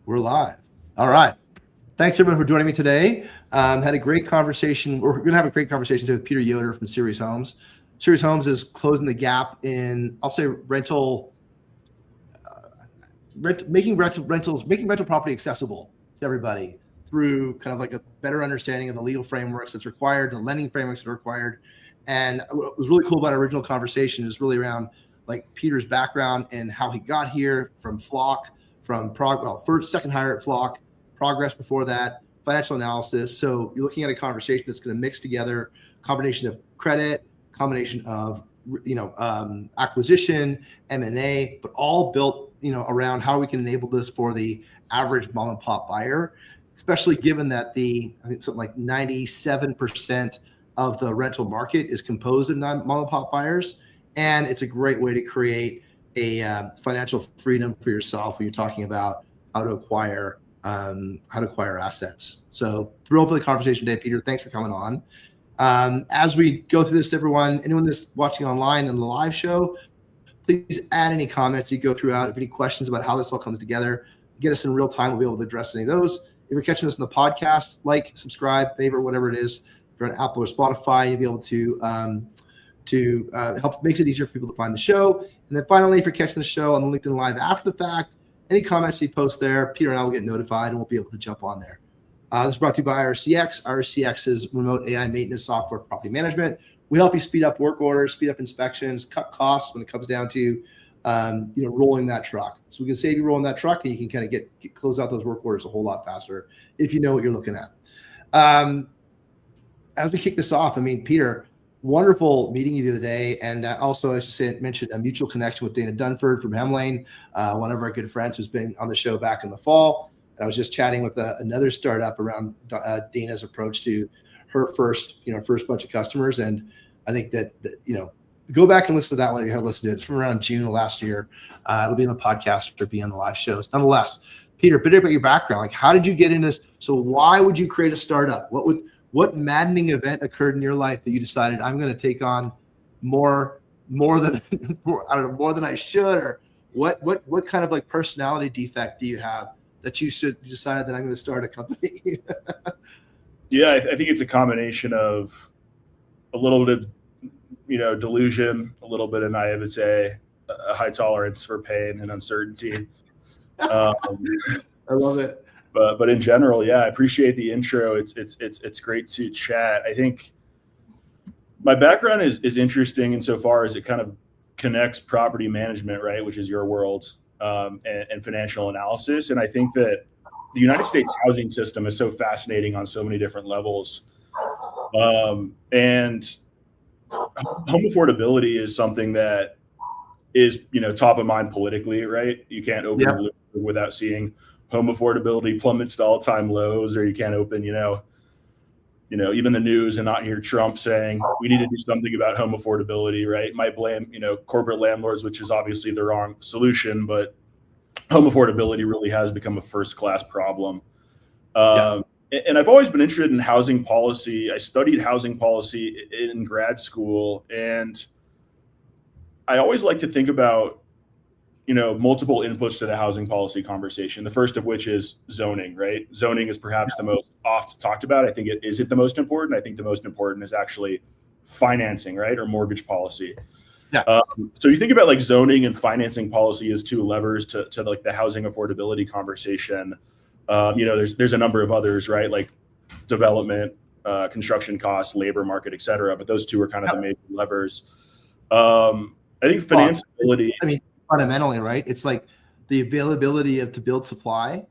We're live. All right. Thanks everyone for joining me today. Had a great conversation. We're going to have a great conversation today with Peter Yoder from Series Homes. Series Homes is closing the gap in, I'll say, making rental property accessible to everybody through kind of like a better understanding of the legal frameworks that's required, the lending frameworks that are required. And what was really cool about our original conversation is really around like Peter's background and how he got here from Flock, from first, second hire at Flock, progress before that, financial analysis. So you're looking at a conversation that's going to mix together a combination of credit, combination of acquisition, M&A, but all built around how we can enable this for the average mom and pop buyer, especially given that I think something like 97% of the rental market is composed of mom and pop buyers, and it's a great way to create a financial freedom for yourself when you're talking about how to acquire assets. So thrilled for the conversation today, Peter. Thanks for coming on. As we go through this, anyone that's watching online in the live show, please add any comments you go throughout. If any questions about how this all comes together, get us in real time. We'll be able to address any of those. If you're catching us in the podcast, like, subscribe, favorite, whatever it is. If you're on Apple or Spotify, you'll be able to help, makes it easier for people to find the show. And then finally, if you're catching the show on the LinkedIn Live after the fact, any comments you post there, Peter and I will get notified and we'll be able to jump on there. This is brought to you by RCX. RCX is remote AI maintenance software for property management. We help you speed up work orders, speed up inspections, cut costs when it comes down to rolling that truck. So we can save you rolling that truck, and you can kind of close out those work orders a whole lot faster if you know what you're looking at. As we kick this off, Peter, wonderful meeting you the other day, and also I should mention a mutual connection with Dana Dunford from Hemlane, one of our good friends who's been on the show back in the fall. And I was just chatting with another startup around Dana's approach to her first bunch of customers, and I think that go back and listen to that one if you haven't listened to it. It's from around June of last year. It'll be on the podcast or be on the live shows. Nonetheless, Peter, a bit about your background. Like, how did you get into this? So why would you create a startup? What maddening event occurred in your life that you decided I'm going to take on more than I should, or what kind of like personality defect do you have that you decided that I'm going to start a company? Yeah, I think it's a combination of a little bit of delusion, a little bit of naivete, a high tolerance for pain and uncertainty. I love it. But in general, yeah, I appreciate the intro. It's great to chat. I think my background is interesting insofar as it kind of connects property management, right, which is your world, and financial analysis. And I think that the United States housing system is so fascinating on so many different levels. And home affordability is something that is, top of mind politically, right? You can't open Bloomberg without seeing home affordability plummets to all-time lows, or you can't open, even the news and not hear Trump saying we need to do something about home affordability, right? Might blame, corporate landlords, which is obviously the wrong solution, but home affordability really has become a first-class problem. And I've always been interested in housing policy. I studied housing policy in grad school, and I always like to think about multiple inputs to the housing policy conversation. The first of which is zoning, right? Zoning is perhaps the most oft talked about. I think it isn't the most important. I think the most important is actually financing, right? Or mortgage policy. Yeah. So you think about like zoning and financing policy as two levers to like the housing affordability conversation. There's a number of others, right? Like development, construction costs, labor market, et cetera. But those two are kind of the major levers. I think financeability. Fundamentally, right? It's like the availability to build supply.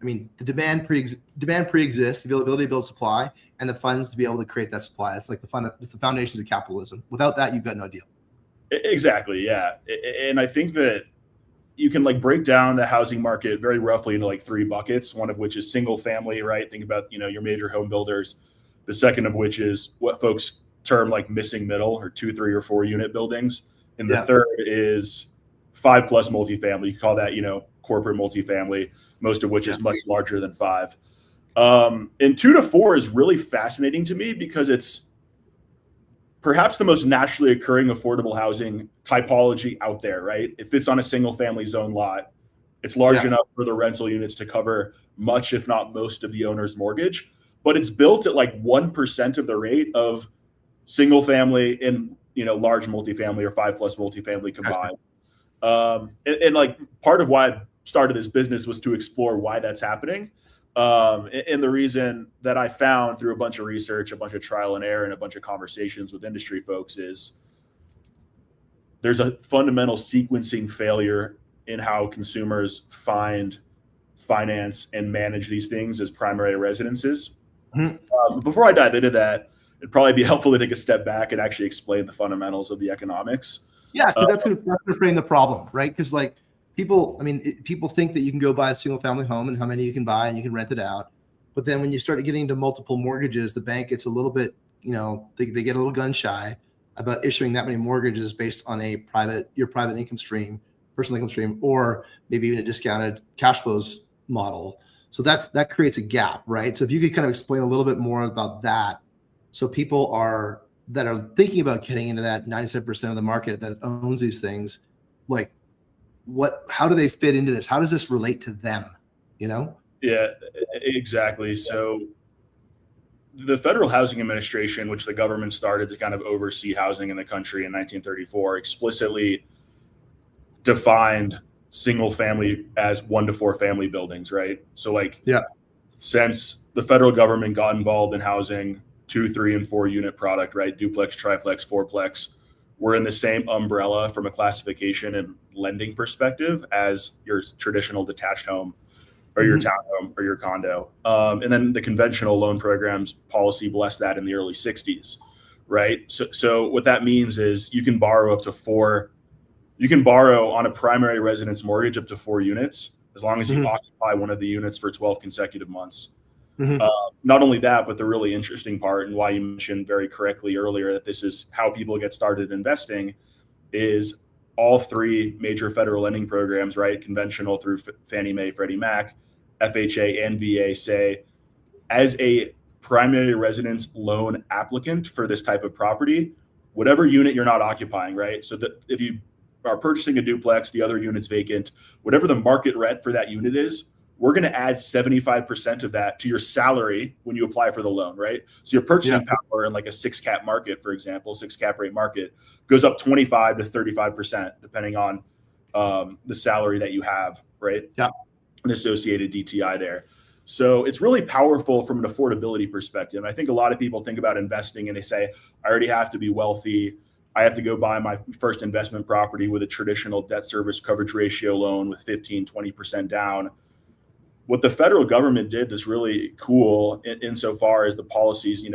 The demand pre-exists, the availability to build supply, and the funds to be able to create that supply. It's like it's the foundations of capitalism. Without that, you've got no deal. Exactly, yeah. And I think that you can like break down the housing market very roughly into like three buckets, one of which is single family, right? Think about, your major home builders. The second of which is what folks term like missing middle, or 2, 3, or 4 unit buildings. And the third is 5+ multifamily. You call that, corporate multifamily, most of which is much larger than 5. And 2 to 4 is really fascinating to me because it's perhaps the most naturally occurring affordable housing typology out there, right? It fits on a single family zone lot. It's large enough for the rental units to cover much, if not most, of the owner's mortgage, but it's built at like 1% of the rate of single family and large multifamily or 5+ multifamily combined. And like part of why I started this business was to explore why that's happening. And the reason that I found through a bunch of research, a bunch of trial and error, and a bunch of conversations with industry folks is there's a fundamental sequencing failure in how consumers find, finance, and manage these things as primary residences. Before I dive into that, it'd probably be helpful to take a step back and actually explain the fundamentals of the economics. Yeah, because that's going to frame the problem, right? Because like people think that you can go buy a single family home and how many you can buy and you can rent it out. But then when you start getting into multiple mortgages, the bank gets a little bit, they get a little gun shy about issuing that many mortgages based on your private income stream, personal income stream, or maybe even a discounted cash flows model. So that creates a gap, right? So if you could kind of explain a little bit more about that, so people that are thinking about getting into that 97% of the market that owns these things, like how do they fit into this? How does this relate to them? Yeah, exactly. So the Federal Housing Administration, which the government started to kind of oversee housing in the country in 1934, explicitly defined single family as 1 to 4 family buildings, right? So since the federal government got involved in housing 2, 3, and 4 unit product, right? Duplex, triplex, fourplex, we're in the same umbrella from a classification and lending perspective as your traditional detached home or your townhome or your condo. And then the conventional loan programs policy blessed that in the early 60s, right? So what that means is you can borrow on a primary residence mortgage up to 4 units, as long as you occupy one of the units for 12 consecutive months. Not only that, but the really interesting part, and why you mentioned very correctly earlier that this is how people get started investing, is all 3 major federal lending programs, right? Conventional through Fannie Mae, Freddie Mac, FHA, and VA say, as a primary residence loan applicant for this type of property, whatever unit you're not occupying, right? So that if you are purchasing a duplex, the other unit's vacant, whatever the market rent for that unit is, we're going to add 75% of that to your salary when you apply for the loan, right? So your purchasing power in like a 6 cap market, for example, 6 cap rate market, goes up 25 to 35%, depending on the salary that you have, right? Yeah. An associated DTI there. So it's really powerful from an affordability perspective. And I think a lot of people think about investing and they say, I already have to be wealthy. I have to go buy my first investment property with a traditional debt service coverage ratio loan with 15, 20% down. What the federal government did that's really cool insofar as the policies,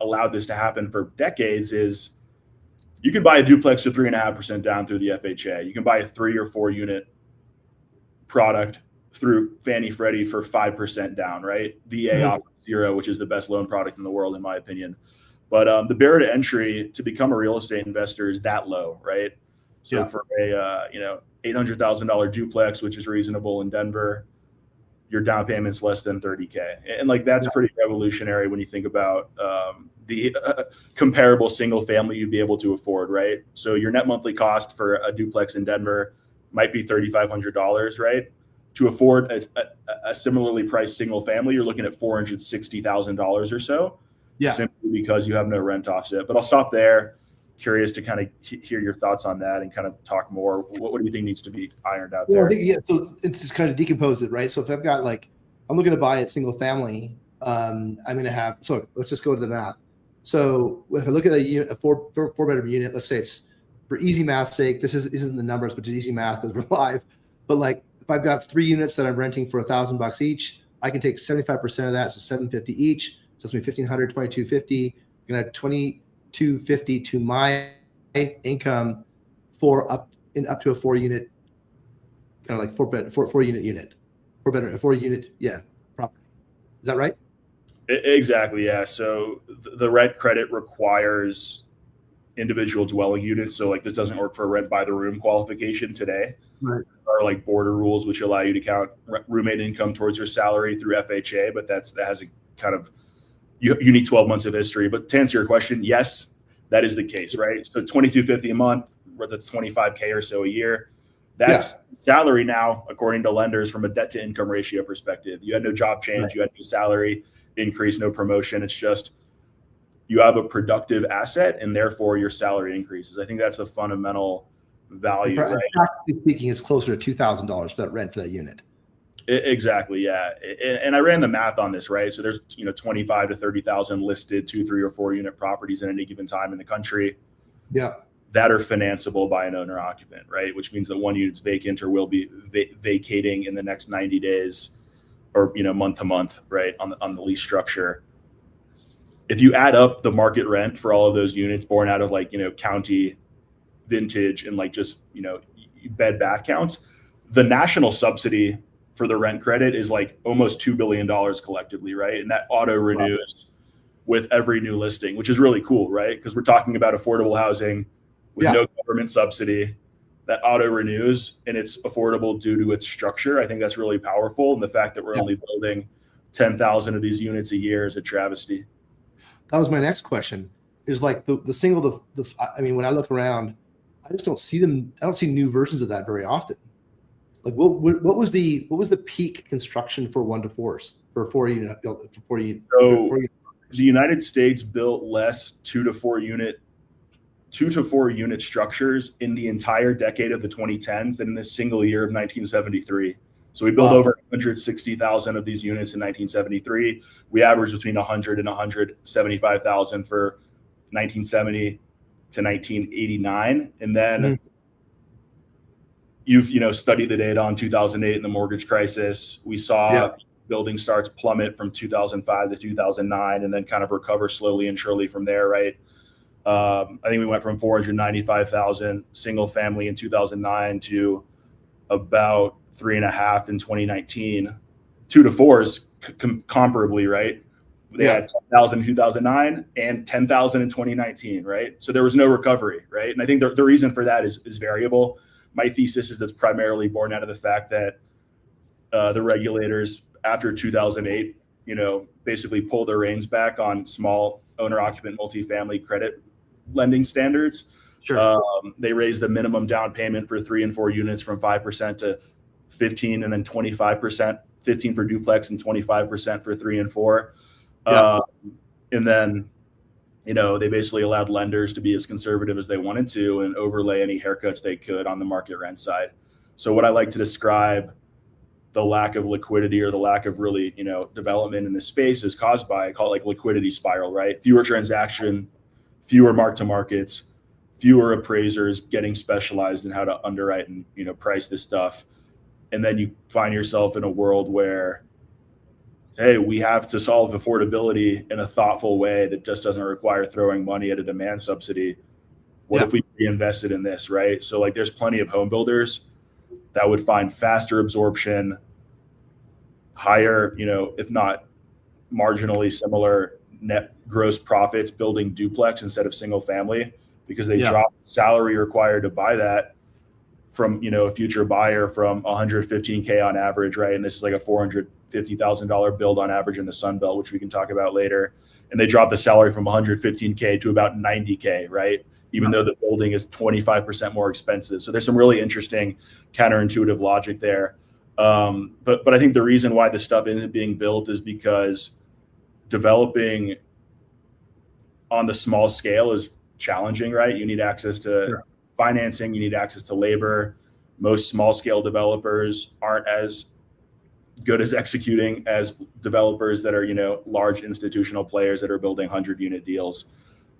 allowed this to happen for decades is you can buy a duplex for 3.5% down through the FHA. You can buy a 3 or 4 unit product through Fannie Freddie for 5% down, right? VA offers 0, which is the best loan product in the world, in my opinion. But the barrier to entry to become a real estate investor is that low, right? So for a $800,000 duplex, which is reasonable in Denver, your down payment's less than $30K, and like that's pretty revolutionary when you think about the comparable single family you'd be able to afford, right? So your net monthly cost for a duplex in Denver might be $3,500, right? To afford a similarly priced single family, you're looking at $460,000 or so. Simply because you have no rent offset. But I'll stop there. Curious to kind of hear your thoughts on that and kind of talk more. What do you think needs to be ironed out there? So it's just kind of decompose it, right? So if I've got I'm looking to buy a single family, I'm going to have, so let's just go to the math. So if I look at a 4-bedroom unit, let's say it's, for easy math's sake, this isn't the numbers, but just easy math because we're live. But if I've got 3 units that I'm renting for $1,000 each, I can take 75% of that, so $750 each. So it's me $1,500, $2,250. I'm gonna add $2,250 to my income for up to a 4 unit, kind of like 4 unit property. Is that right? Exactly. Yeah. So the rent credit requires individual dwelling units. So this doesn't work for a rent by the room qualification today. Right. There are border rules which allow you to count roommate income towards your salary through FHA, but that has a kind of you need 12 months of history. But to answer your question, yes, that is the case, right? So $2,250 a month, that's $25K or so a year. That's salary now, according to lenders, from a debt to income ratio perspective. You had no job change, you had no salary increase, no promotion. It's just you have a productive asset and therefore your salary increases. I think that's a fundamental value, right? Practically speaking, it's closer to $2,000 for that rent for that unit. Exactly, yeah. And I ran the math on this, right? So there's 25 to 30,000 listed 2, 3, or 4 unit properties at any given time in the country. Yeah. That are financeable by an owner occupant, right? Which means that one unit's vacant or will be vacating in the next 90 days or month to month, right? On the lease structure. If you add up the market rent for all of those units born out of county vintage and just bed bath counts, the national subsidy for the rent credit is almost $2 billion collectively, right? And that auto renews with every new listing, which is really cool, right? Because we're talking about affordable housing with no government subsidy that auto renews, and it's affordable due to its structure. I think that's really powerful. And the fact that we're only building 10,000 of these units a year is a travesty. That was my next question, is the single, I mean, when I look around, I just don't see them. I don't see new versions of that very often. What was the peak construction for 1-4s for 4 unit? So the United States built less 2 to 4 unit structures in the entire decade of the 2010s than in this single year of 1973. So we built over 160,000 of these units in 1973. We averaged between 100 and 175,000 for 1970 to 1989, and then you've studied the data on 2008 and the mortgage crisis. We saw building starts plummet from 2005 to 2009, and then kind of recover slowly and surely from there, right? I think we went from 495,000 single family in 2009 to about 3.5 in 2019. 2 to 4s comparably, right? They had 10,000 in 2009 and 10,000 in 2019, right? So there was no recovery, right? And I think the reason for that is variable. My thesis is that's primarily born out of the fact that the regulators after 2008, basically pulled their reins back on small owner-occupant multifamily credit lending standards. Sure. They raised the minimum down payment for 3 and 4 units from 5% to 15, and then 25%, 15 for duplex and 25% for 3 and 4. And then, they basically allowed lenders to be as conservative as they wanted to and overlay any haircuts they could on the market rent side. So what I like to describe the lack of liquidity or the lack of really, development in this space is caused by, I call it liquidity spiral, right? Fewer transaction, fewer mark-to-markets, fewer appraisers getting specialized in how to underwrite and, price this stuff. And then you find yourself in a world where, hey, we have to solve affordability in a thoughtful way that just doesn't require throwing money at a demand subsidy. What if we reinvested in this, right? So there's plenty of home builders that would find faster absorption, higher, if not marginally similar net gross profits building duplex instead of single family, because they drop salary required to buy that from, a future buyer from $115K on average, right? And this is a $450,000 build on average in the Sun Belt, which we can talk about later. And they drop the salary from $115K to about $90K, right? Even though the building is 25% more expensive. So there's some really interesting counterintuitive logic there. But I think the reason why this stuff isn't being built is because developing on the small scale is challenging, right? You need access to financing, you need access to labor. Most small scale developers aren't as good as executing as developers that are, large institutional players that are building 100-unit deals.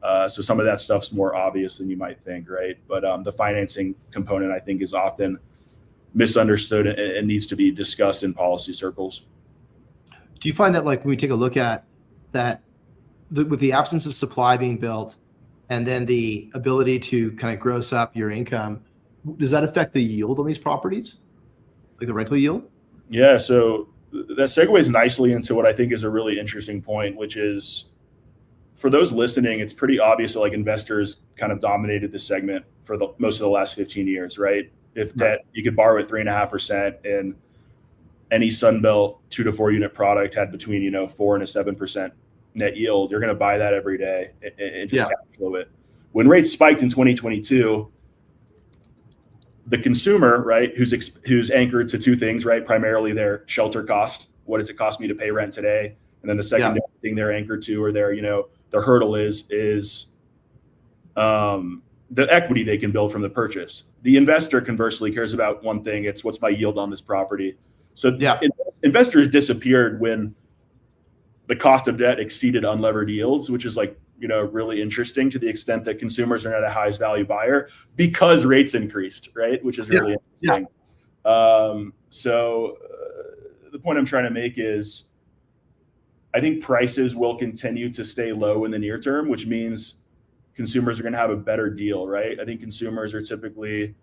So some of that stuff's more obvious than you might think, right? But the financing component, I think, is often misunderstood and needs to be discussed in policy circles. Do you find that when we take a look at that, with the absence of supply being built and then the ability to kind of gross up your income, does that affect the yield on these properties, the rental yield? Yeah, so that segues nicely into what I think is a really interesting point, which is, for those listening, it's pretty obvious that investors kind of dominated this segment for most of the last 15 years, right? If debt, you could borrow at 3.5%, and any Sunbelt 2 to 4 unit product had between 4 and a 7% net yield. You're going to buy that every day and just cash flow it. When rates spiked in 2022, the consumer, right, who's anchored to two things, right? Primarily their shelter cost. What does it cost me to pay rent today? And then the second thing they're anchored to, or their hurdle is the equity they can build from the purchase. The investor conversely cares about one thing. It's what's my yield on this property. So investors disappeared when the cost of debt exceeded unlevered yields, which is like, really interesting to the extent that consumers are now the highest value buyer because rates increased, right? Which is really interesting. So the point I'm trying to make is I think prices will continue to stay low in the near term, which means consumers are going to have a better deal, right? I think consumers are typically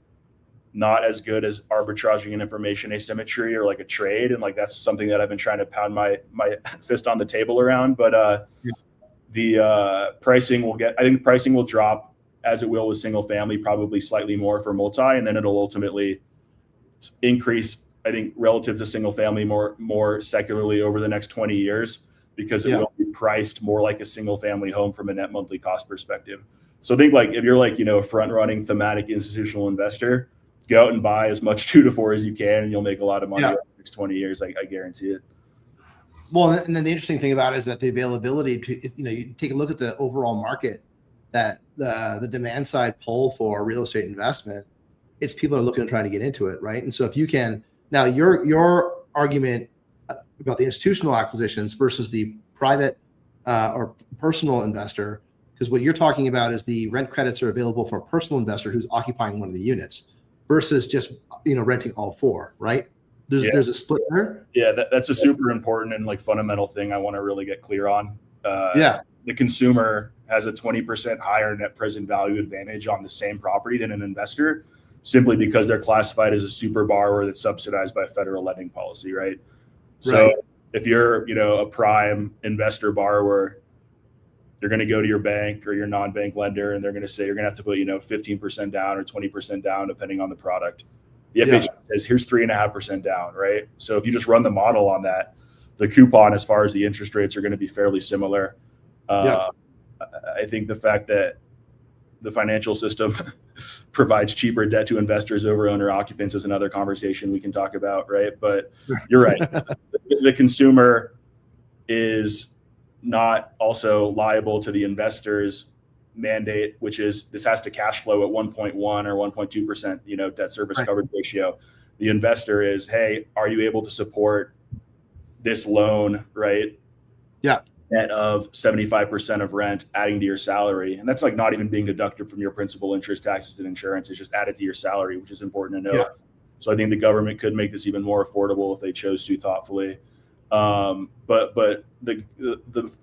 not as good as arbitraging an information asymmetry or like a trade. And like, that's something that I've been trying to pound my fist on the table around. But the pricing I think pricing will drop as it will with single family, probably slightly more for multi, and then it'll ultimately increase, I think, relative to single family more secularly over the next 20 years because it will be priced more like a single family home from a net monthly cost perspective. So I think like if you're like, a front running thematic institutional investor, go out and buy as much 2 to 4 as you can, and you'll make a lot of money over the next 20 years. I guarantee it. Well, and then the interesting thing about it is that the availability to, you take a look at the overall market, that the demand side pull for real estate investment, it's people are looking at trying to get into it, right? And so if you can, now your argument about the institutional acquisitions versus the private or personal investor, because what you're talking about is the rent credits are available for a personal investor who's occupying one of the units versus just, renting all 4, right? There's a split there. Yeah, that's a super important and like fundamental thing I want to really get clear on. The consumer has a 20% higher net present value advantage on the same property than an investor, simply because they're classified as a super borrower that's subsidized by federal lending policy, right? So if you're, a prime investor borrower, you're going to go to your bank or your non-bank lender, and they're going to say you're going to have to put, 15% down or 20% down, depending on the product. The FHA says, here's 3.5% down, right? So if you just run the model on that, the coupon, as far as the interest rates, are going to be fairly similar. I think the fact that the financial system provides cheaper debt to investors over owner occupants is another conversation we can talk about, right? But you're right. The consumer is not also liable to the investor's mandate, which is this has to cash flow at 1.1 or 1.2%, debt service coverage ratio. The investor is, hey, are you able to support this loan, right? Net of 75% of rent adding to your salary. And that's like not even being deducted from your principal, interest, taxes, and insurance. It's just added to your salary, which is important to know. So I think the government could make this even more affordable if they chose to thoughtfully. But the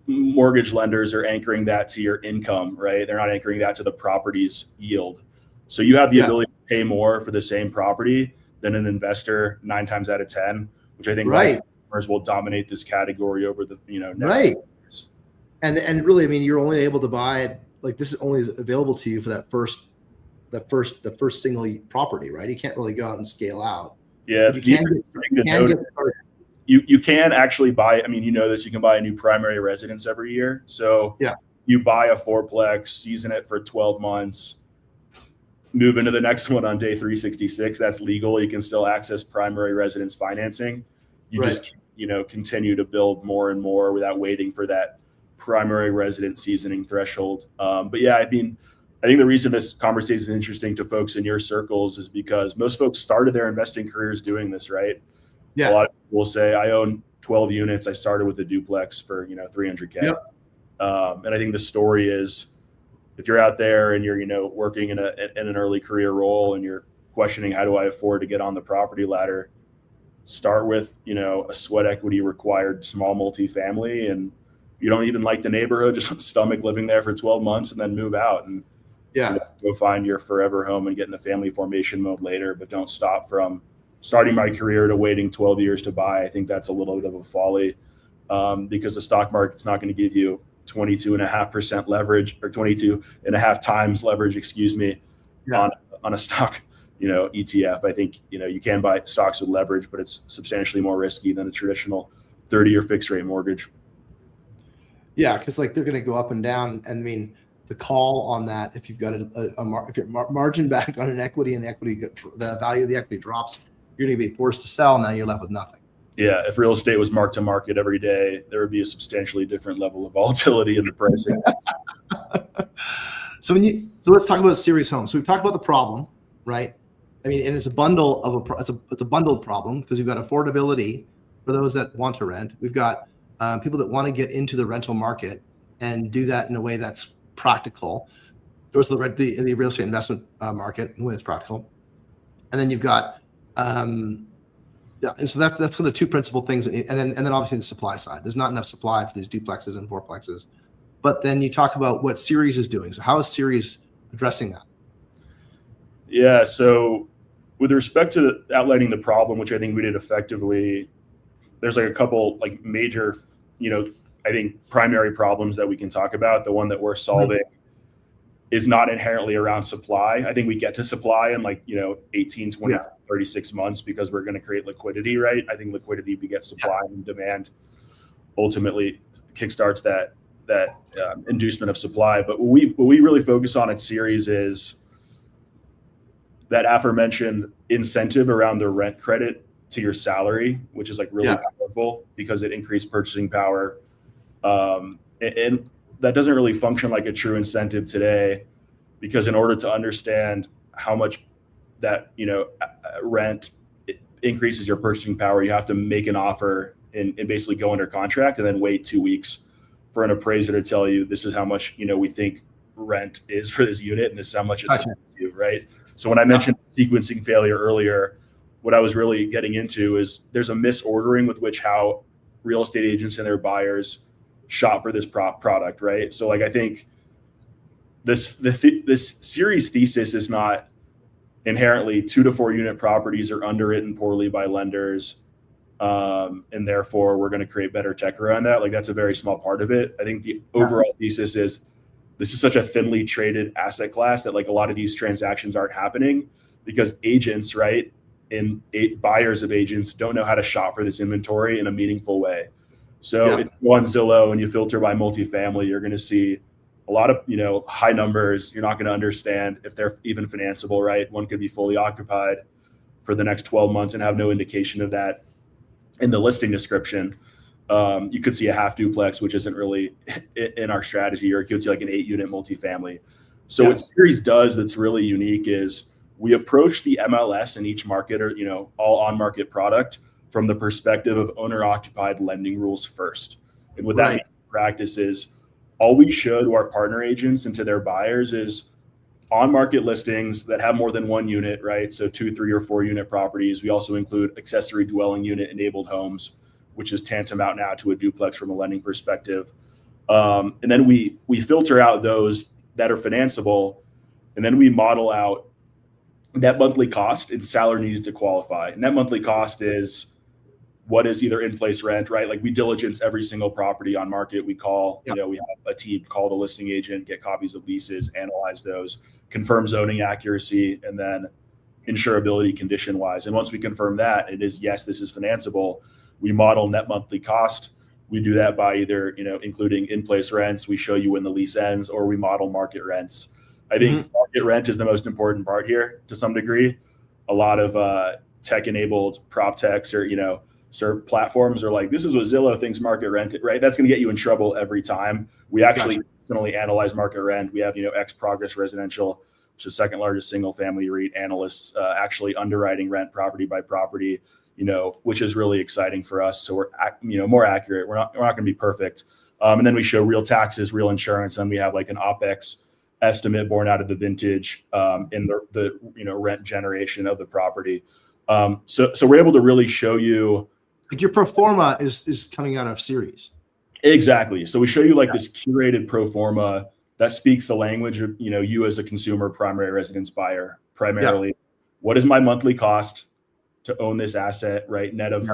mortgage lenders are anchoring that to your income, right? They're not anchoring that to the property's yield. So you have the ability to pay more for the same property than an investor 9 times out of 10, which I think will dominate this category over the next 10 years. And really, I mean, you're only able to buy it, like, this is only available to you for the first single property, right? You can't really go out and scale out. Yeah, you can actually buy. I mean, this, you can buy a new primary residence every year. So you buy a 4-plex, season it for 12 months, move into the next one on day 366. That's legal. You can still access primary residence financing. You just continue to build more and more without waiting for that primary resident seasoning threshold. But yeah, I mean, I think the reason this conversation is interesting to folks in your circles is because most folks started their investing careers doing this, right? A lot of people will say, I own 12 units. I started with a duplex for, $300K. And I think the story is, if you're out there and you're, working in an early career role and you're questioning, how do I afford to get on the property ladder? Start with, a sweat equity required small multifamily. And if you don't even like the neighborhood, just stomach living there for 12 months and then move out and go find your forever home and get in the family formation mode later. But don't stop from starting my career to waiting 12 years to buy. I think that's a little bit of a folly because the stock market's not going to give you 22.5% leverage or 22.5 times leverage, on a stock, ETF. I think, you can buy stocks with leverage, but it's substantially more risky than a traditional 30-year fixed rate mortgage. Yeah, because like they're going to go up and down. And I mean, the call on that, if you've got if you're margin backed on an equity and the value of the equity drops, you're going to be forced to sell. Now you're left with nothing. Yeah, if real estate was marked to market every day, there would be a substantially different level of volatility in the pricing. So let's talk about series homes. So we've talked about the problem, right? I mean, and it's a bundle of it's a bundled problem because you've got affordability for those that want to rent. We've got people that want to get into the rental market and do that in a way that's practical. There's the real estate investment market in a way that's practical, and then you've got and so that's kind of the two principal things. And then obviously the supply side. There's not enough supply for these duplexes and fourplexes. But then you talk about what Series is doing. So how is Series addressing that? Yeah. So with respect to outlining the problem, which I think we did effectively, there's like a couple like major, I think primary problems that we can talk about. The one that we're solving is not inherently around supply. I think we get to supply in 18, 20, 36 months because we're going to create liquidity, right? I think liquidity begets supply and demand ultimately kickstarts that inducement of supply. But what we really focus on at Series is that aforementioned incentive around the rent credit to your salary, which is like really powerful because it increased purchasing power. And that doesn't really function like a true incentive today, because in order to understand how much that rent increases your purchasing power, you have to make an offer and basically go under contract and then wait 2 weeks for an appraiser to tell you this is how much we think rent is for this unit and this is how much it's to you, right? So when I mentioned sequencing failure earlier, what I was really getting into is there's a misordering with which how real estate agents and their buyers shop for this product, right? So I think this Series thesis is not inherently 2 to 4 unit properties are underwritten poorly by lenders, and therefore we're going to create better tech around that. That's a very small part of it. I think the overall thesis is this is such a thinly traded asset class that a lot of these transactions aren't happening because agents, right, and buyers of agents don't know how to shop for this inventory in a meaningful way. So if you go on Zillow and you filter by multifamily, you're going to see a lot of high numbers. You're not going to understand if they're even financeable, right? One could be fully occupied for the next 12 months and have no indication of that in the listing description. You could see a half duplex, which isn't really in our strategy, or you could see like an 8-unit multifamily. So what Series does that's really unique is we approach the MLS in each market, or all on-market product, from the perspective of owner-occupied lending rules first. And what that means in practice is all we show to our partner agents and to their buyers is on-market listings that have more than one unit, right? So 2, 3, or 4-unit properties. We also include accessory dwelling unit enabled homes, which is tantamount now to a duplex from a lending perspective. And then we filter out those that are financeable, and then we model out net monthly cost and salary needed to qualify. Net monthly cost is what is either in-place rent, right? Like we diligence every single property on market. We call, we have a team call the listing agent, get copies of leases, analyze those, confirm zoning accuracy, and then insurability condition-wise. And once we confirm that, it is, yes, this is financeable, we model net monthly cost. We do that by either, including in-place rents, we show you when the lease ends, or we model market rents. I think market rent is the most important part here to some degree. A lot of tech-enabled prop techs or, platforms are like, this is what Zillow thinks market rent, right? That's going to get you in trouble every time. We actually personally analyze market rent. We have, X Progress Residential, which is the second largest single family REIT, analysts actually underwriting rent property by property, which is really exciting for us. So we're, more accurate. We're not going to be perfect. And then we show real taxes, real insurance, and we have like an OpEx estimate born out of the vintage and the rent generation of the property. So we're able to really show you. Like your pro forma is coming out of Series. Exactly. So we show you like this curated pro forma that speaks the language of, you as a consumer, primary residence buyer, primarily. What is my monthly cost to own this asset, right? Net of,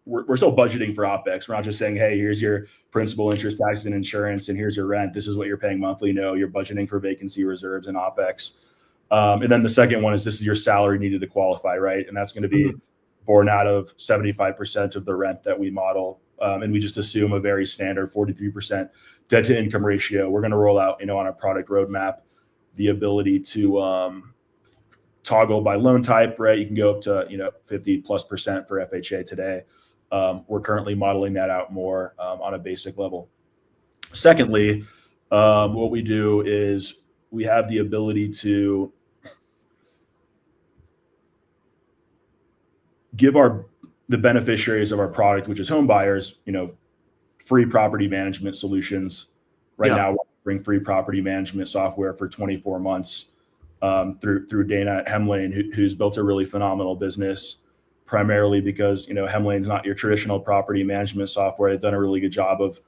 we're still budgeting for OpEx. We're not just saying, hey, here's your principal, interest, taxes, and insurance, and here's your rent. This is what you're paying monthly. No, you're budgeting for vacancy reserves and OpEx. And then the second one is this is your salary needed to qualify, right? And that's going to be born out of 75% of the rent that we model and we just assume a very standard 43% debt to income ratio. We're going to roll out, on our product roadmap, the ability to toggle by loan type, right? You can go up to 50+% for FHA today. We're currently modeling that out more on a basic level. Secondly, what we do is we have the ability to give the beneficiaries of our product, which is home buyers, free property management solutions. Right now, we're offering free property management software for 24 months through Dana at Hemlane, who's built a really phenomenal business, primarily because Hemlane's not your traditional property management software. They've done a really good job of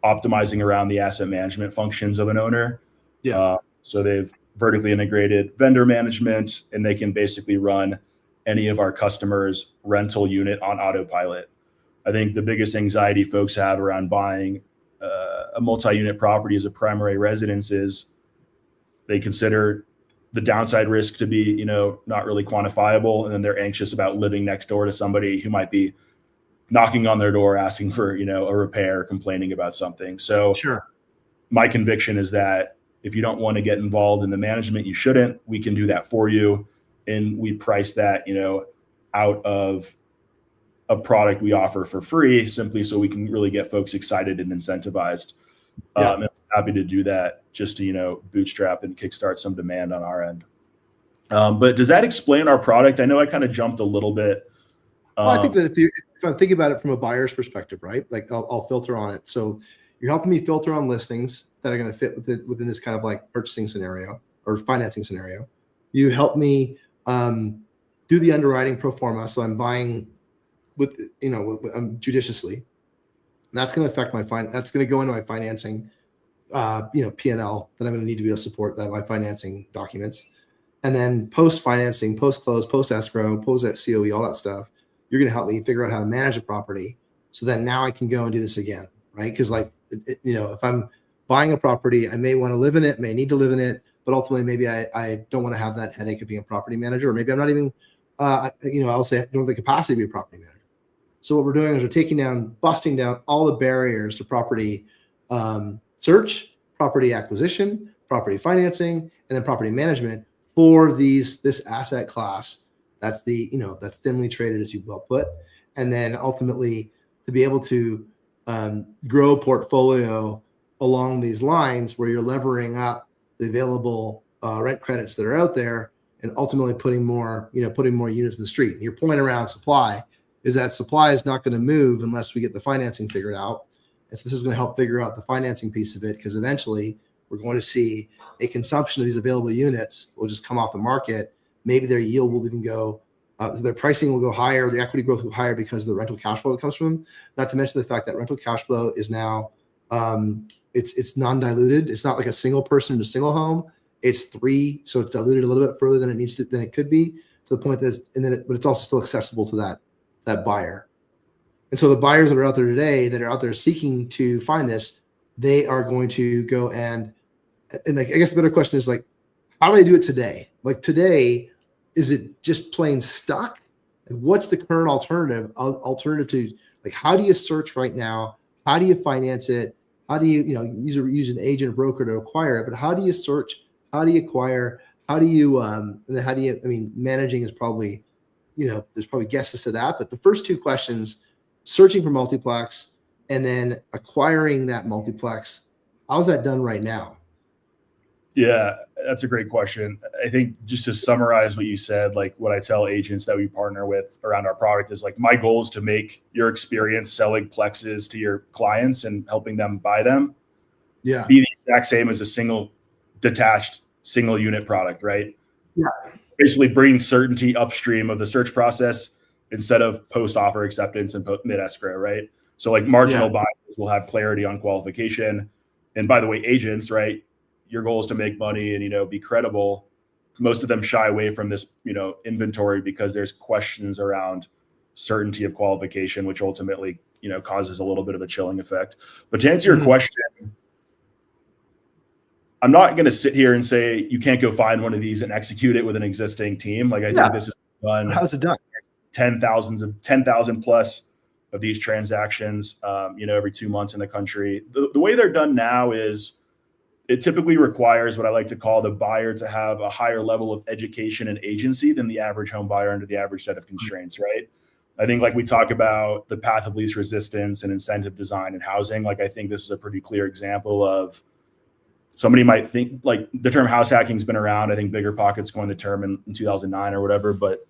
optimizing around the asset management functions of an owner. So they've vertically integrated vendor management, and they can basically run any of our customers' rental unit on autopilot. I think the biggest anxiety folks have around buying a multi-unit property as a primary residence is they consider the downside risk to be, not really quantifiable. And then they're anxious about living next door to somebody who might be knocking on their door, asking for, a repair, complaining about something. So my conviction is that if you don't want to get involved in the management, you shouldn't. We can do that for you. And we price that, out of a product we offer for free, simply so we can really get folks excited and incentivized. And I'm happy to do that just to, bootstrap and kickstart some demand on our end. But does that explain our product? I know I kind of jumped a little bit. Well, I think that if I think about it from a buyer's perspective, right? Like I'll filter on it. So you're helping me filter on listings that are going to fit within this kind of like purchasing scenario or financing scenario. You help me do the underwriting pro forma. So I'm buying with judiciously. And that's going to affect that's going to go into my financing, P&L that I'm going to need to be able to support that my financing documents. And then post financing, post close, post escrow, post COE, all that stuff. You're going to help me figure out how to manage a property. So then now I can go and do this again, right? Because if I'm buying a property, I may want to live in it, may need to live in it, but ultimately maybe I don't want to have that headache of being a property manager, or maybe I'm not even, I'll say I don't have the capacity to be a property manager. So what we're doing is we're busting down all the barriers to property search, property acquisition, property financing, and then property management for this asset class. That's that's thinly traded, as you well put. And then ultimately to be able to grow a portfolio along these lines where you're levering up the available rent credits that are out there, and ultimately putting more units in the street. And your point around supply is that supply is not going to move unless we get the financing figured out. And so this is going to help figure out the financing piece of it, because eventually we're going to see a consumption of these available units will just come off the market. Maybe their yield will even go, their pricing will go higher, the equity growth will go higher because of the rental cash flow that comes from them. Not to mention the fact that rental cash flow is now, it's non-diluted. It's not like a single person in a single home. It's three, so it's diluted a little bit further than it could be, to the point that but it's also still accessible to that buyer. And so the buyers that are out there today, that are out there seeking to find this, they are going to go and I guess the better question is how do they do it today? Like today, is it just plain stuck? Like what's the current alternative to, how do you search right now? How do you finance it? How do you, use an agent or broker to acquire it? But how do you search? How do you acquire? How do you, and then managing is probably, there's probably guesses to that. But the first two questions, searching for multiplex and then acquiring that multiplex, how's that done right now? Yeah, that's a great question. I think just to summarize what you said, what I tell agents that we partner with around our product is my goal is to make your experience selling plexes to your clients and helping them buy them be the exact same as a single unit product, right? Yeah. Basically bringing certainty upstream of the search process instead of post offer acceptance and mid escrow, right? So marginal buyers will have clarity on qualification. And by the way, agents, right? Your goal is to make money and, be credible. Most of them shy away from this, inventory because there's questions around certainty of qualification, which ultimately, causes a little bit of a chilling effect. But to answer your question, I'm not going to sit here and say you can't go find one of these and execute it with an existing team. I think this is done. How's it done? 10,000 plus of these transactions, every 2 months in the country. The way they're done now is it typically requires what I like to call the buyer to have a higher level of education and agency than the average home buyer under the average set of constraints, right? I think like we talk about the path of least resistance and incentive design and housing, like I think this is a pretty clear example of somebody might think like the term house hacking has been around. I think Bigger Pockets coined the term in 2009 or whatever, but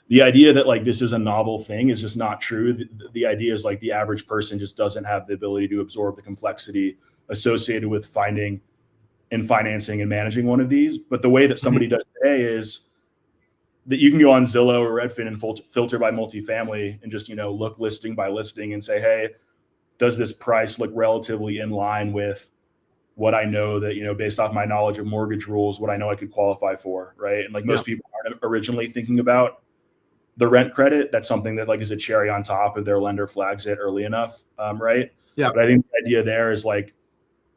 the idea that like this is a novel thing is just not true. The idea is like the average person just doesn't have the ability to absorb the complexity associated with finding and financing and managing one of these. But the way that somebody does today is that you can go on Zillow or Redfin and filter by multifamily and just, look listing by listing and say, hey, does this price look relatively in line with what I know that, based off my knowledge of mortgage rules, what I know I could qualify for, right? And like most people aren't originally thinking about the rent credit. That's something that like is a cherry on top if their lender flags it early enough, right? Yeah. But I think the idea there is like,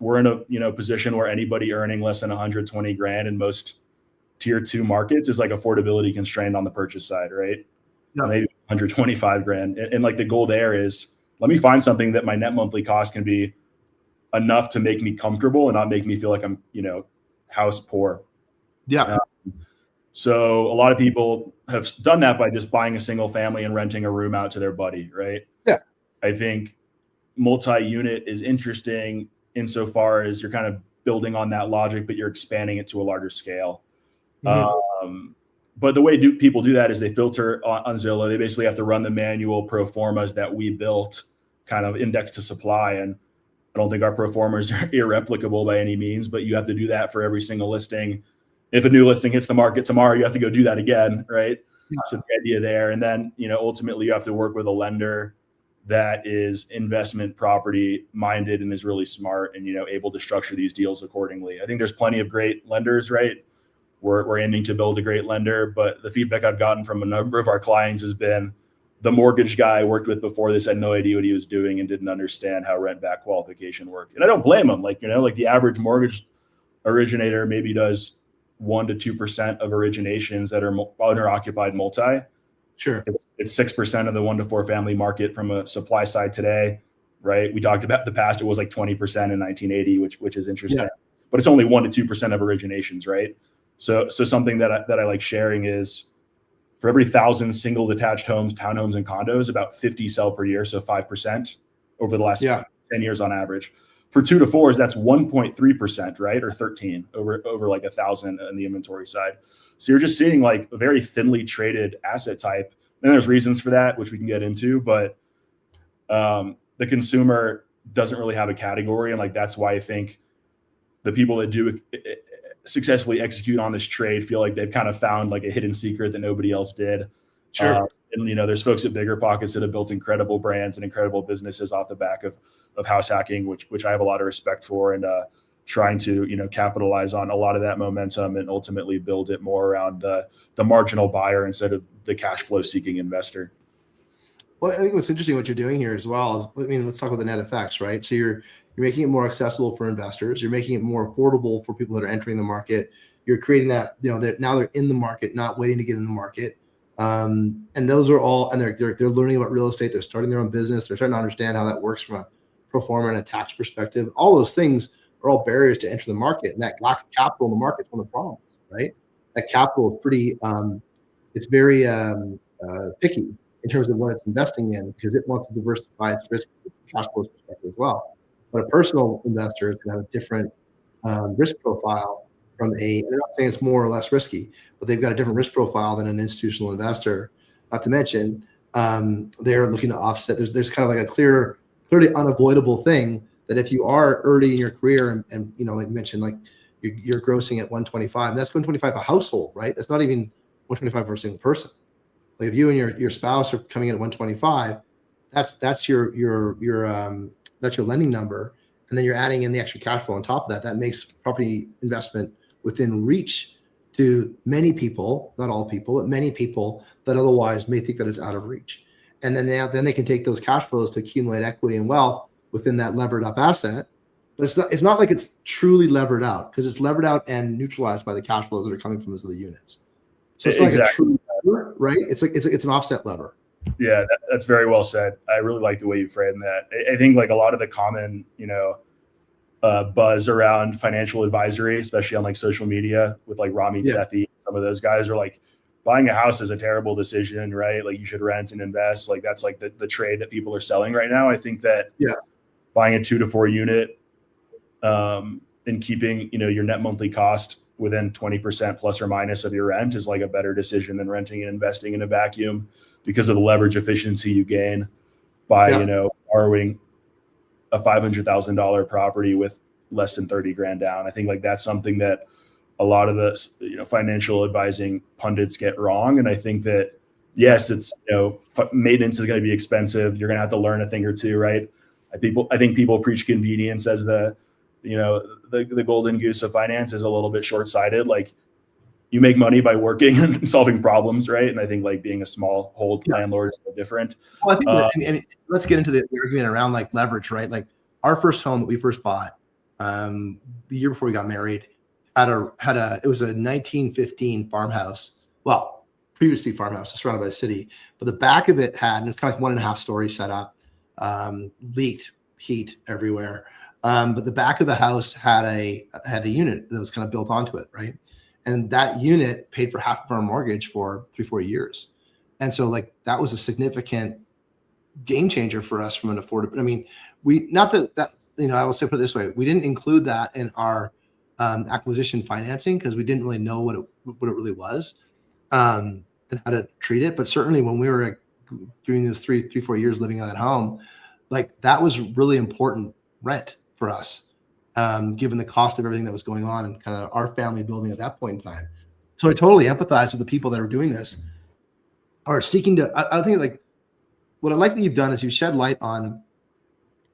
we're in a position where anybody earning less than 120 grand in most tier 2 markets is like affordability constrained on the purchase side, right? Yeah. Maybe 125 grand. And like the goal there is let me find something that my net monthly cost can be enough to make me comfortable and not make me feel like I'm, house poor. Yeah. So a lot of people have done that by just buying a single family and renting a room out to their buddy, right? Yeah. I think multi-unit is interesting insofar as you're kind of building on that logic, but you're expanding it to a larger scale. Mm-hmm. But the way people do that is they filter on Zillow. They basically have to run the manual pro formas that we built, kind of index to supply. And I don't think our pro formas are irreplicable by any means, but you have to do that for every single listing. If a new listing hits the market tomorrow, you have to go do that again, right? Yeah. So the idea there, and then ultimately you have to work with a lender that is investment property minded and is really smart and able to structure these deals accordingly. I think there's plenty of great lenders, right? We're aiming to build a great lender, but the feedback I've gotten from a number of our clients has been the mortgage guy I worked with before this had no idea what he was doing and didn't understand how rent back qualification worked. And I don't blame him. Like the average mortgage originator maybe does 1% to 2% of originations that are owner occupied multi. Sure. It's 6% of the 1 to 4 family market from a supply side today, right? We talked about the past, it was like 20% in 1980, which is interesting, but it's only 1% to 2% of originations, right? So something that I like sharing is for every 1,000 single detached homes, townhomes, and condos, about 50 sell per year. So 5% over the last 10 years on average. For 2 to 4s, that's 1.3%, right? Or 13 over like 1,000 on the inventory side. So you're just seeing like a very thinly traded asset type. And there's reasons for that, which we can get into, but the consumer doesn't really have a category. And like, that's why I think the people that do successfully execute on this trade feel like they've kind of found like a hidden secret that nobody else did. Sure. And there's folks at Bigger Pockets that have built incredible brands and incredible businesses off the back of house hacking, which I have a lot of respect for, and trying to capitalize on a lot of that momentum and ultimately build it more around the marginal buyer instead of the cash flow seeking investor. Well, I think what's interesting what you're doing here as well is, let's talk about the net effects, right? So you're making it more accessible for investors. You're making it more affordable for people that are entering the market. You're creating that, that now they're in the market, not waiting to get in the market. And those are all, and they're learning about real estate. They're starting their own business. They're starting to understand how that works from a pro forma and a tax perspective. All those things are all barriers to enter the market. And that lack of capital in the market is one of the problems, right? That capital is pretty, it's very picky in terms of what it's investing in, because it wants to diversify its risk from a cash flow perspective as well. But a personal investor is going to have a different risk profile from I'm not saying it's more or less risky, but they've got a different risk profile than an institutional investor. Not to mention, they're looking to offset. There's kind of like a clearly unavoidable thing that if you are early in your career and like you mentioned, like you're grossing at 125, and that's 125 a household, right? That's not even 125 for a single person. Like if you and your spouse are coming in at 125, that's your lending number, and then you're adding in the extra cash flow on top of that. That makes property investment within reach to many people, not all people, but many people that otherwise may think that it's out of reach. And then they can take those cash flows to accumulate equity and wealth within that levered up asset. But it's not like it's truly levered out, because it's levered out and neutralized by the cash flows that are coming from those other units. So it's not like a true lever, right? It's an offset lever. Yeah, that's very well said. I really like the way you frame that. I think like a lot of the common, buzz around financial advisory, especially on like social media with like Rami Yeah. Sethi, some of those guys are like, buying a house is a terrible decision, right? Like you should rent and invest. Like that's like the trade that people are selling right now. I think that Yeah. buying a 2 to 4 unit and keeping, your net monthly cost within 20% plus or minus of your rent is like a better decision than renting and investing in a vacuum because of the leverage efficiency you gain by, Yeah. borrowing a $500,000 property with less than 30 grand down. I think like that's something that a lot of the, financial advising pundits get wrong. And I think that, yes, it's, maintenance is going to be expensive. You're going to have to learn a thing or two, right? I think people preach convenience as the golden goose of finance is a little bit short-sighted. Like you make money by working and solving problems, right? And I think like being a small hold landlord is no different. Well, I think let's get into the argument around like leverage, right? Like our first home that we first bought, the year before we got married, it was a 1915 farmhouse. Well, previously farmhouse, surrounded by the city, but the back of it had, and it's kind of like 1.5 story set up, leaked heat everywhere. But the back of the house had a unit that was kind of built onto it, right? And that unit paid for half of our mortgage for 3-4 years. And so like that was a significant game changer for us from an affordable. I mean, I will say, put it this way, we didn't include that in our acquisition financing because we didn't really know what it really was and how to treat it. But certainly when we were doing those 3-4 years living in that home, like that was really important rent for us, given the cost of everything that was going on and kind of our family building at that point in time. So I totally empathize with the people that are doing this, are seeking to. I think like what I like that you've done is you've shed light on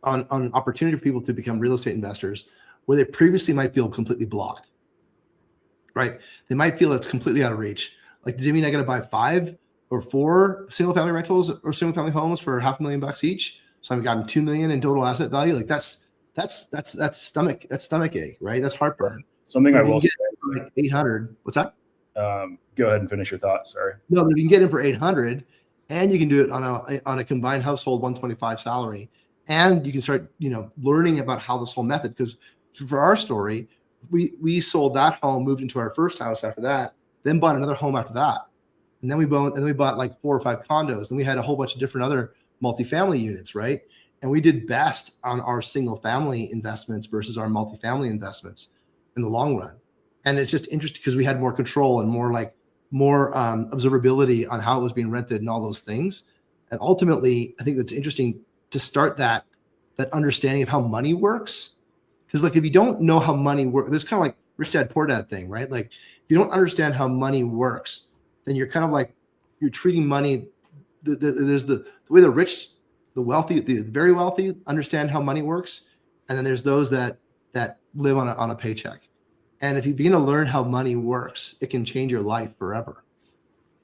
opportunity for people to become real estate investors where they previously might feel completely blocked, right? They might feel it's completely out of reach. Like, does it mean I got to buy 5 or 4 single family rentals or single family homes for $500,000 each? So I've gotten $2 million in total asset value. Like that's stomach ache, right? That's heartburn. Something I will say, like 800. What's that? Go ahead and finish your thought. Sorry. No, but if you can get in for 800, and you can do it on a combined household 125 salary, and you can start learning about how this whole method. Because for our story, we sold that home, moved into our first house after that, then bought another home after that, and then we bought like 4 or 5 condos. Then we had a whole bunch of different other multifamily units, right? And we did best on our single family investments versus our multifamily investments in the long run. And it's just interesting because we had more control and more observability on how it was being rented and all those things. And ultimately, I think that's interesting to start that understanding of how money works. Because like if you don't know how money works, there's kind of like rich dad, poor dad thing, right? Like if you don't understand how money works, then you're kind of like you're treating money. There's the way the rich, the wealthy, the very wealthy understand how money works, and then there's those that live on a paycheck. And if you begin to learn how money works, it can change your life forever.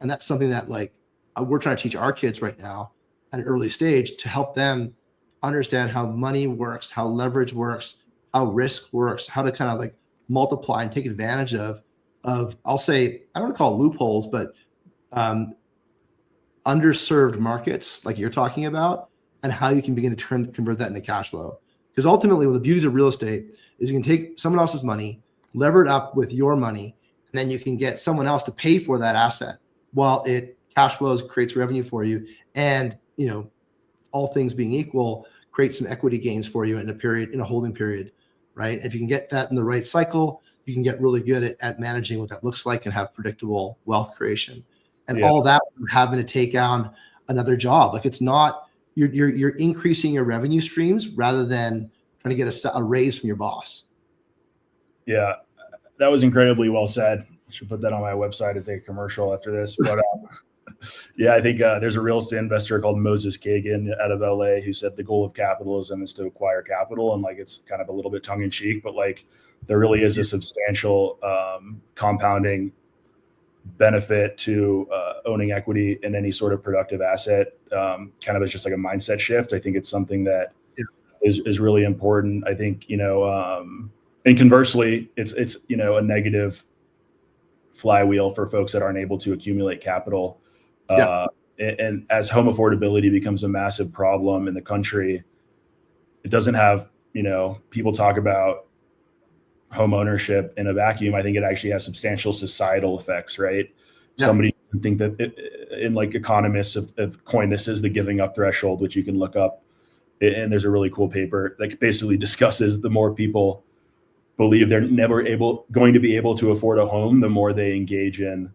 And that's something that like we're trying to teach our kids right now at an early stage to help them understand how money works, how leverage works, how risk works, how to kind of like multiply and take advantage of I'll say, I don't want to call it loopholes, but underserved markets like you're talking about, and how you can begin to convert that into cash flow. Because ultimately, one of the beauties of real estate is you can take someone else's money, lever it up with your money, and then you can get someone else to pay for that asset while it cash flows, creates revenue for you, and all things being equal, create some equity gains for you in a holding period, right? If you can get that in the right cycle, you can get really good at managing what that looks like and have predictable wealth creation. And all that having to take on another job. Like it's not you're increasing your revenue streams rather than trying to get a raise from your boss. Yeah, that was incredibly well said. I should put that on my website as a commercial after this. But yeah, I think there's a real estate investor called Moses Kagan out of LA who said the goal of capitalism is to acquire capital. And like, it's kind of a little bit tongue in cheek, but like there really is a substantial compounding benefit to owning equity in any sort of productive asset, kind of as just like a mindset shift. I think it's something that is really important. I think, and conversely, it's a negative flywheel for folks that aren't able to accumulate capital and as home affordability becomes a massive problem in the country, it doesn't have, people talk about home ownership in a vacuum. I think it actually has substantial societal effects, right? Yeah. Somebody think that in like economists have coined this as the giving up threshold, which you can look up. And there's a really cool paper that basically discusses the more people believe they're never going to be able to afford a home, the more they engage in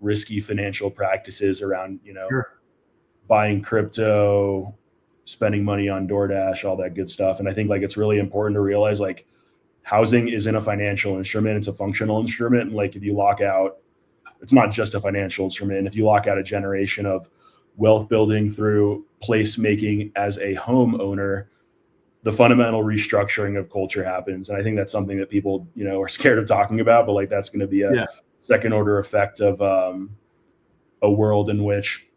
risky financial practices around, Sure. buying crypto, spending money on DoorDash, all that good stuff. And I think like it's really important to realize like housing isn't a financial instrument, it's a functional instrument. And like if you lock out, it's not just a financial instrument. And if you lock out a generation of wealth building through placemaking as a homeowner, the fundamental restructuring of culture happens. And I think that's something that people, are scared of talking about, but like that's going to be a second order effect of a world in which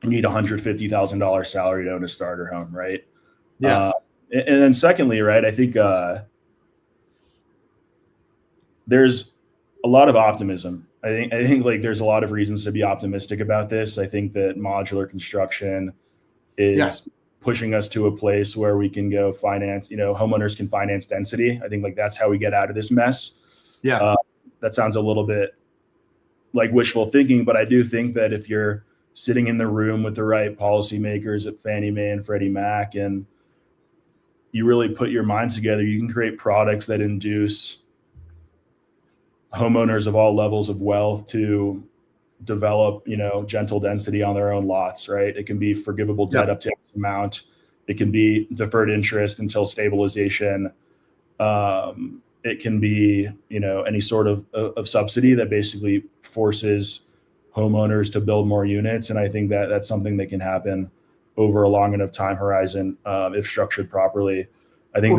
you need $150,000 salary to own a starter home, right? Yeah. And then secondly, right, I think there's a lot of optimism. I think like there's a lot of reasons to be optimistic about this. I think that modular construction is pushing us to a place where we can go finance, homeowners can finance density. I think like that's how we get out of this mess. Yeah. That sounds a little bit like wishful thinking, but I do think that if you're sitting in the room with the right policymakers at Fannie Mae and Freddie Mac, and you really put your minds together, you can create products that induce homeowners of all levels of wealth to develop, gentle density on their own lots, right? It can be forgivable debt up to X amount. It can be deferred interest until stabilization. It can be, any sort of subsidy that basically forces homeowners to build more units. And I think that that's something that can happen over a long enough time horizon if structured properly. I think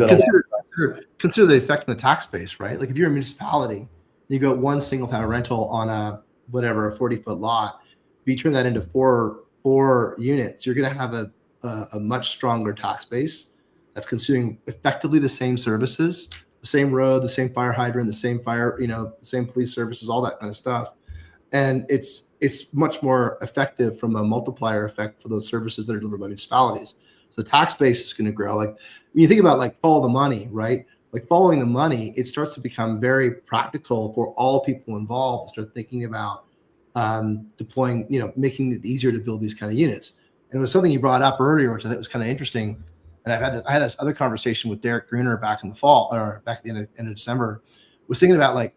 consider the effect on the tax base, right? Like if you're a municipality, you go one single family rental on a 40-foot lot. If you turn that into four units, you're going to have a much stronger tax base that's consuming effectively the same services, the same road, the same fire hydrant, the same fire, the same police services, all that kind of stuff. And it's much more effective from a multiplier effect for those services that are delivered by municipalities. So the tax base is going to grow. Like when you think about like follow the money, right? Like following the money, it starts to become very practical for all people involved to start thinking about deploying, making it easier to build these kind of units. And it was something you brought up earlier, which I think was kind of interesting. And I had this other conversation with Derek Gruner back in the fall, or back at the end of December. Was thinking about like,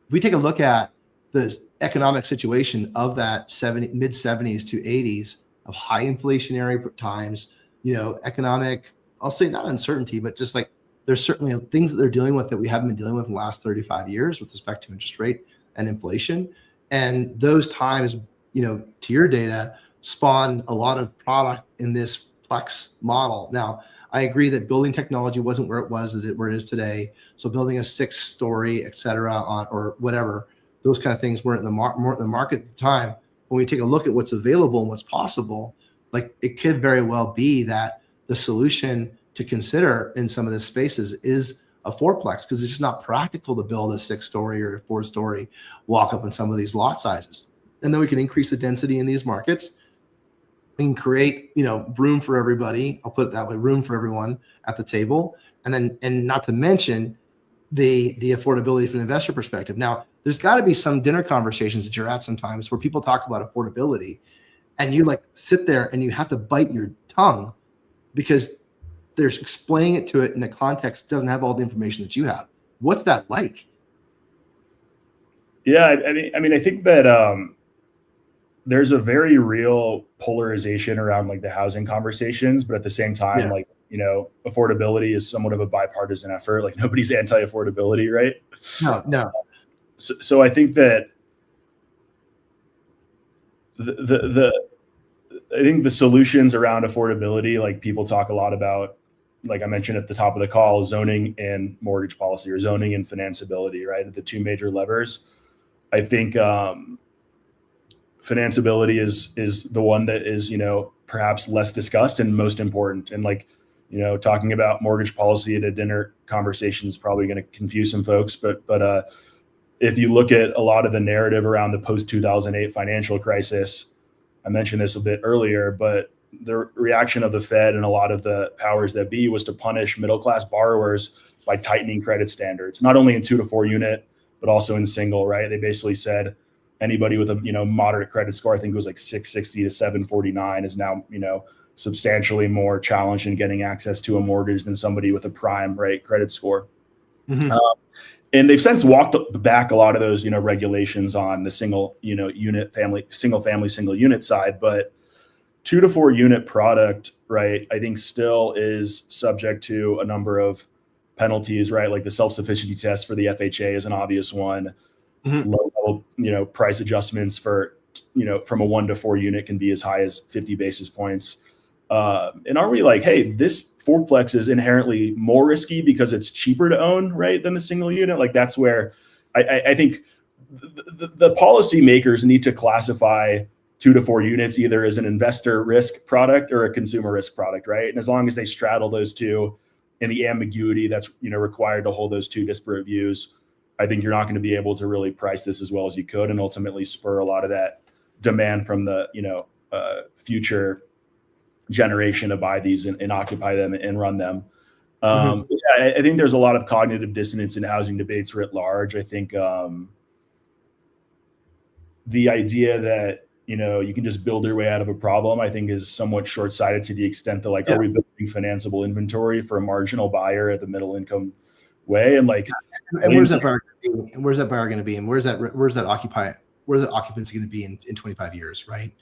if we take a look at the economic situation of that mid 70s to 80s of high inflationary times, economic, I'll say not uncertainty, but just like there's certainly things that they're dealing with that we haven't been dealing with in the last 35 years with respect to interest rate and inflation. And those times, to your data, spawned a lot of product in this Plex model. Now, I agree that building technology wasn't where it is today. So building a 6-story, et cetera, or whatever, those kind of things weren't in the market at the time. When we take a look at what's available and what's possible, like it could very well be that the solution to consider in some of the spaces is a 4-plex, because it's just not practical to build a 6-story or a 4-story walk up in some of these lot sizes. And then we can increase the density in these markets and create, room for everybody. I'll put it that way, room for everyone at the table. And not to mention the affordability from an investor perspective. Now, there's got to be some dinner conversations that you're at sometimes where people talk about affordability and you like sit there and you have to bite your tongue because they're explaining it to it in a context doesn't have all the information that you have. What's that like? Yeah, I mean, I think that there's a very real polarization around like the housing conversations, but at the same time, like, affordability is somewhat of a bipartisan effort. Like nobody's anti-affordability, right? No. So I think that I think the solutions around affordability, like people talk a lot about, like I mentioned at the top of the call, zoning and mortgage policy, or zoning and financeability, right? The two major levers. I think financeability is the one that is, perhaps less discussed and most important. And like, talking about mortgage policy at a dinner conversation is probably going to confuse some folks, but if you look at a lot of the narrative around the post 2008 financial crisis, I mentioned this a bit earlier, but the reaction of the Fed and a lot of the powers that be was to punish middle-class borrowers by tightening credit standards, not only in 2 to 4 unit, but also in single, right? They basically said anybody with a, moderate credit score, I think it was like 660 to 749, is now, substantially more challenged in getting access to a mortgage than somebody with a prime rate credit score. Mm-hmm. And they've since walked back a lot of those, regulations on the single unit side, but 2 to 4 unit product, right, I think still is subject to a number of penalties, right? Like the self-sufficiency test for the FHA is an obvious one. Mm-hmm. Low level, price adjustments for, from a 1 to 4 unit can be as high as 50 basis points. And are we like, hey, this fourplex is inherently more risky because it's cheaper to own, right, than the single unit? Like that's where I think the policymakers need to classify 2 to 4 units either as an investor risk product or a consumer risk product, right? And as long as they straddle those two and the ambiguity that's required to hold those two disparate views, I think you're not going to be able to really price this as well as you could, and ultimately spur a lot of that demand from the future generation to buy these and occupy them and run them. Yeah, I think there's a lot of cognitive dissonance in housing debates writ large. I think the idea that you can just build your way out of a problem, I think, is somewhat short-sighted to the extent that are we building financeable inventory for a marginal buyer at the middle income way? And where's that buyer going to be? And where's that buyer going to be? And where's that occupancy going to be in 25 years? Right.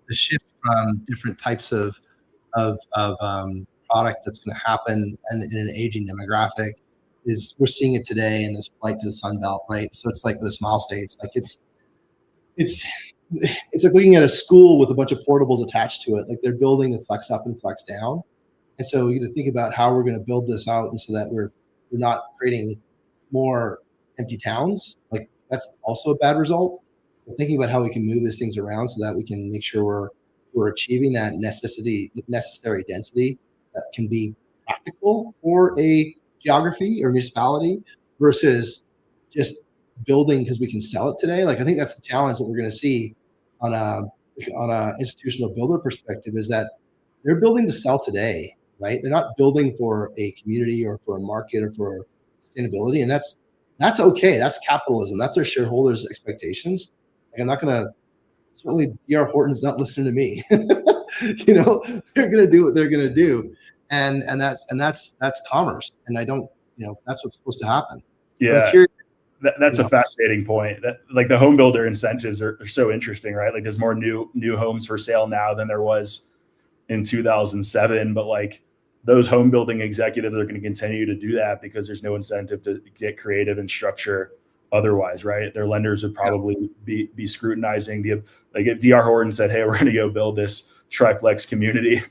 The shift from different types of product that's going to happen and in an aging demographic we're seeing it today in this flight to the Sun Belt, right? So it's like the smile states, like it's like looking at a school with a bunch of portables attached to it. Like they're building the flex up and flex down. And so you think about how we're going to build this out, and so that we're not creating more empty towns. Like that's also a bad result. So thinking about how we can move these things around so that we can make sure we're achieving that necessary density that can be practical for a geography or municipality versus just building because we can sell it today. Like I think that's the challenge that we're going to see on a institutional builder perspective, is that they're building to sell today, right? They're not building for a community or for a market or for sustainability, and that's okay. That's capitalism. That's their shareholders' expectations. Like I'm not going to. Certainly, D.R. Horton's not listening to me. They're going to do what they're going to do, and that's commerce. And I don't, that's what's supposed to happen. Yeah, that's a fascinating point. That like the home builder incentives are so interesting, right? Like there's more new homes for sale now than there was in 2007, but like those home building executives are going to continue to do that because there's no incentive to get creative and structure otherwise, right? Their lenders would probably be scrutinizing like if D.R. Horton said, hey, we're going to go build this triplex community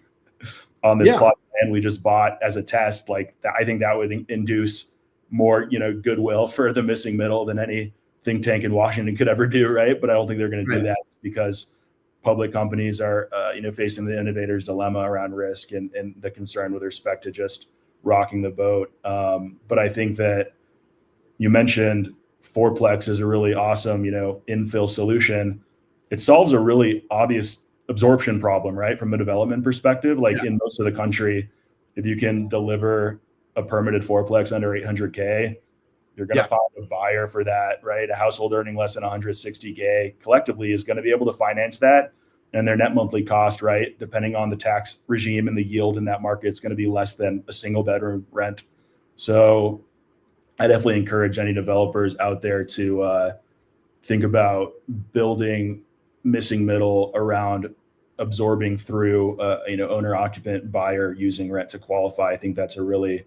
on this plot and we just bought as a test, like I think that would induce more, goodwill for the missing middle than any think tank in Washington could ever do, right? But I don't think they're going to do that because public companies are, facing the innovator's dilemma around risk and the concern with respect to just rocking the boat. But I think that you mentioned fourplex is a really awesome, infill solution. It solves a really obvious absorption problem, right? From a development perspective, in most of the country, if you can deliver a permitted fourplex under 800K, you're going to find a buyer for that, right? A household earning less than 160K collectively is going to be able to finance that. And their net monthly cost, right, depending on the tax regime and the yield in that market, it's going to be less than a single bedroom rent. So I definitely encourage any developers out there to think about building missing middle around absorbing through owner occupant buyer using rent to qualify. I think that's a really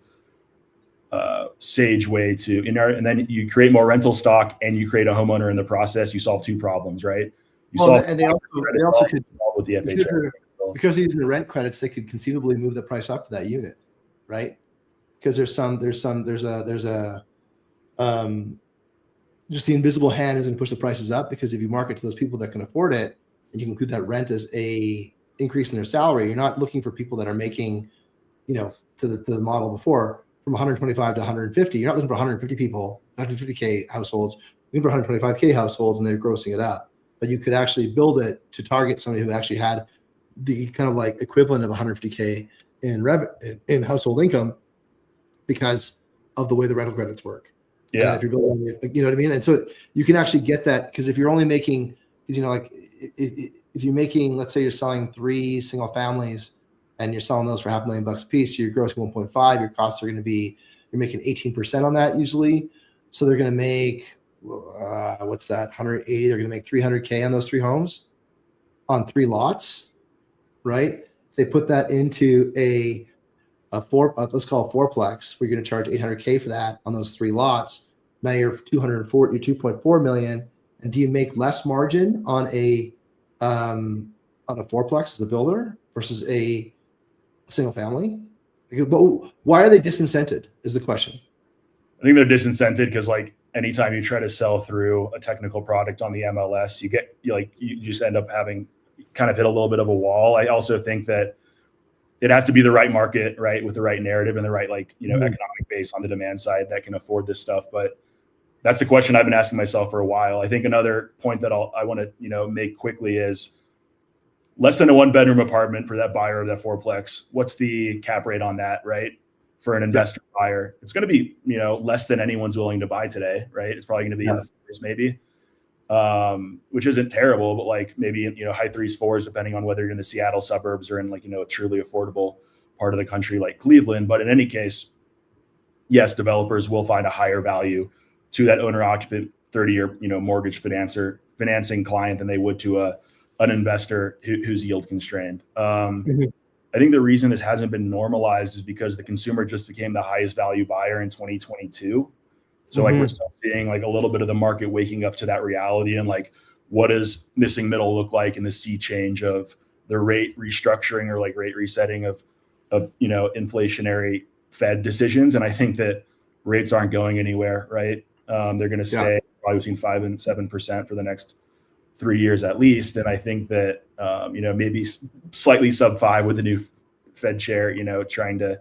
sage way to and then you create more rental stock and you create a homeowner in the process. You solve two problems, right? And they also could with the FHA because they're using the rent credits, they could conceivably move the price up to that unit, right? Because there's a just the invisible hand isn't push the prices up, because if you market to those people that can afford it and you can include that rent as a increase in their salary, you're not looking for people that are making, to the model before from 125 to 150. You're not looking for 150 people, 150K households, you're looking for 125K households, and they're grossing it up. but you could actually build it to target somebody who actually had the kind of like equivalent of 150K in household income because of the way the rental credits work. Yeah. And then if you're building it, you know what I mean? And so you can actually get that, because if you're only making, because, you know, like if you're making, let's say you're selling 3 single families and you're selling those for $500,000 a piece, your gross 1.5, your costs are going to be, you're making 18% on that usually. So they're going to make, what's that, 180, they're going to make 300K on those 3 homes on 3 lots, right? If they put that into a let's call it 4-plex, we're going to charge 800K for that on those 3 lots. Now you're 2.4 million. And do you make less margin on a 4-plex as a builder versus a single family? But why are they disincented is the question. I think they're disincented because, like, anytime you try to sell through a technical product on the MLS, you just end up having kind of hit a little bit of a wall. I also think that it has to be the right market, right, with the right narrative and the right, like, you know, economic base on the demand side that can afford this stuff. But that's the question I've been asking myself for a while. I think another point that I want to, you know, make quickly is less than a 1-bedroom apartment for that buyer of that 4-plex. What's the cap rate on that, right? For an investor buyer, it's going to be, you know, less than anyone's willing to buy today, right? It's probably going to be in the 4s maybe, which isn't terrible, but like maybe, you know, high 3s, 4s, depending on whether you're in the Seattle suburbs or in, like, you know, a truly affordable part of the country like Cleveland. But in any case, yes, developers will find a higher value to that owner occupant 30-year, you know, mortgage financing client than they would to an investor who's yield constrained. I think the reason this hasn't been normalized is because the consumer just became the highest value buyer in 2022. So like we're still seeing like a little bit of the market waking up to that reality, and like, what does missing middle look like in the sea change of the rate restructuring or like rate resetting of you know, inflationary Fed decisions. And I think that rates aren't going anywhere, right? They're going to stay probably between 5 and 7% for the next 3 years at least. And I think that, you know, maybe slightly sub 5 with the new Fed chair, you know, trying to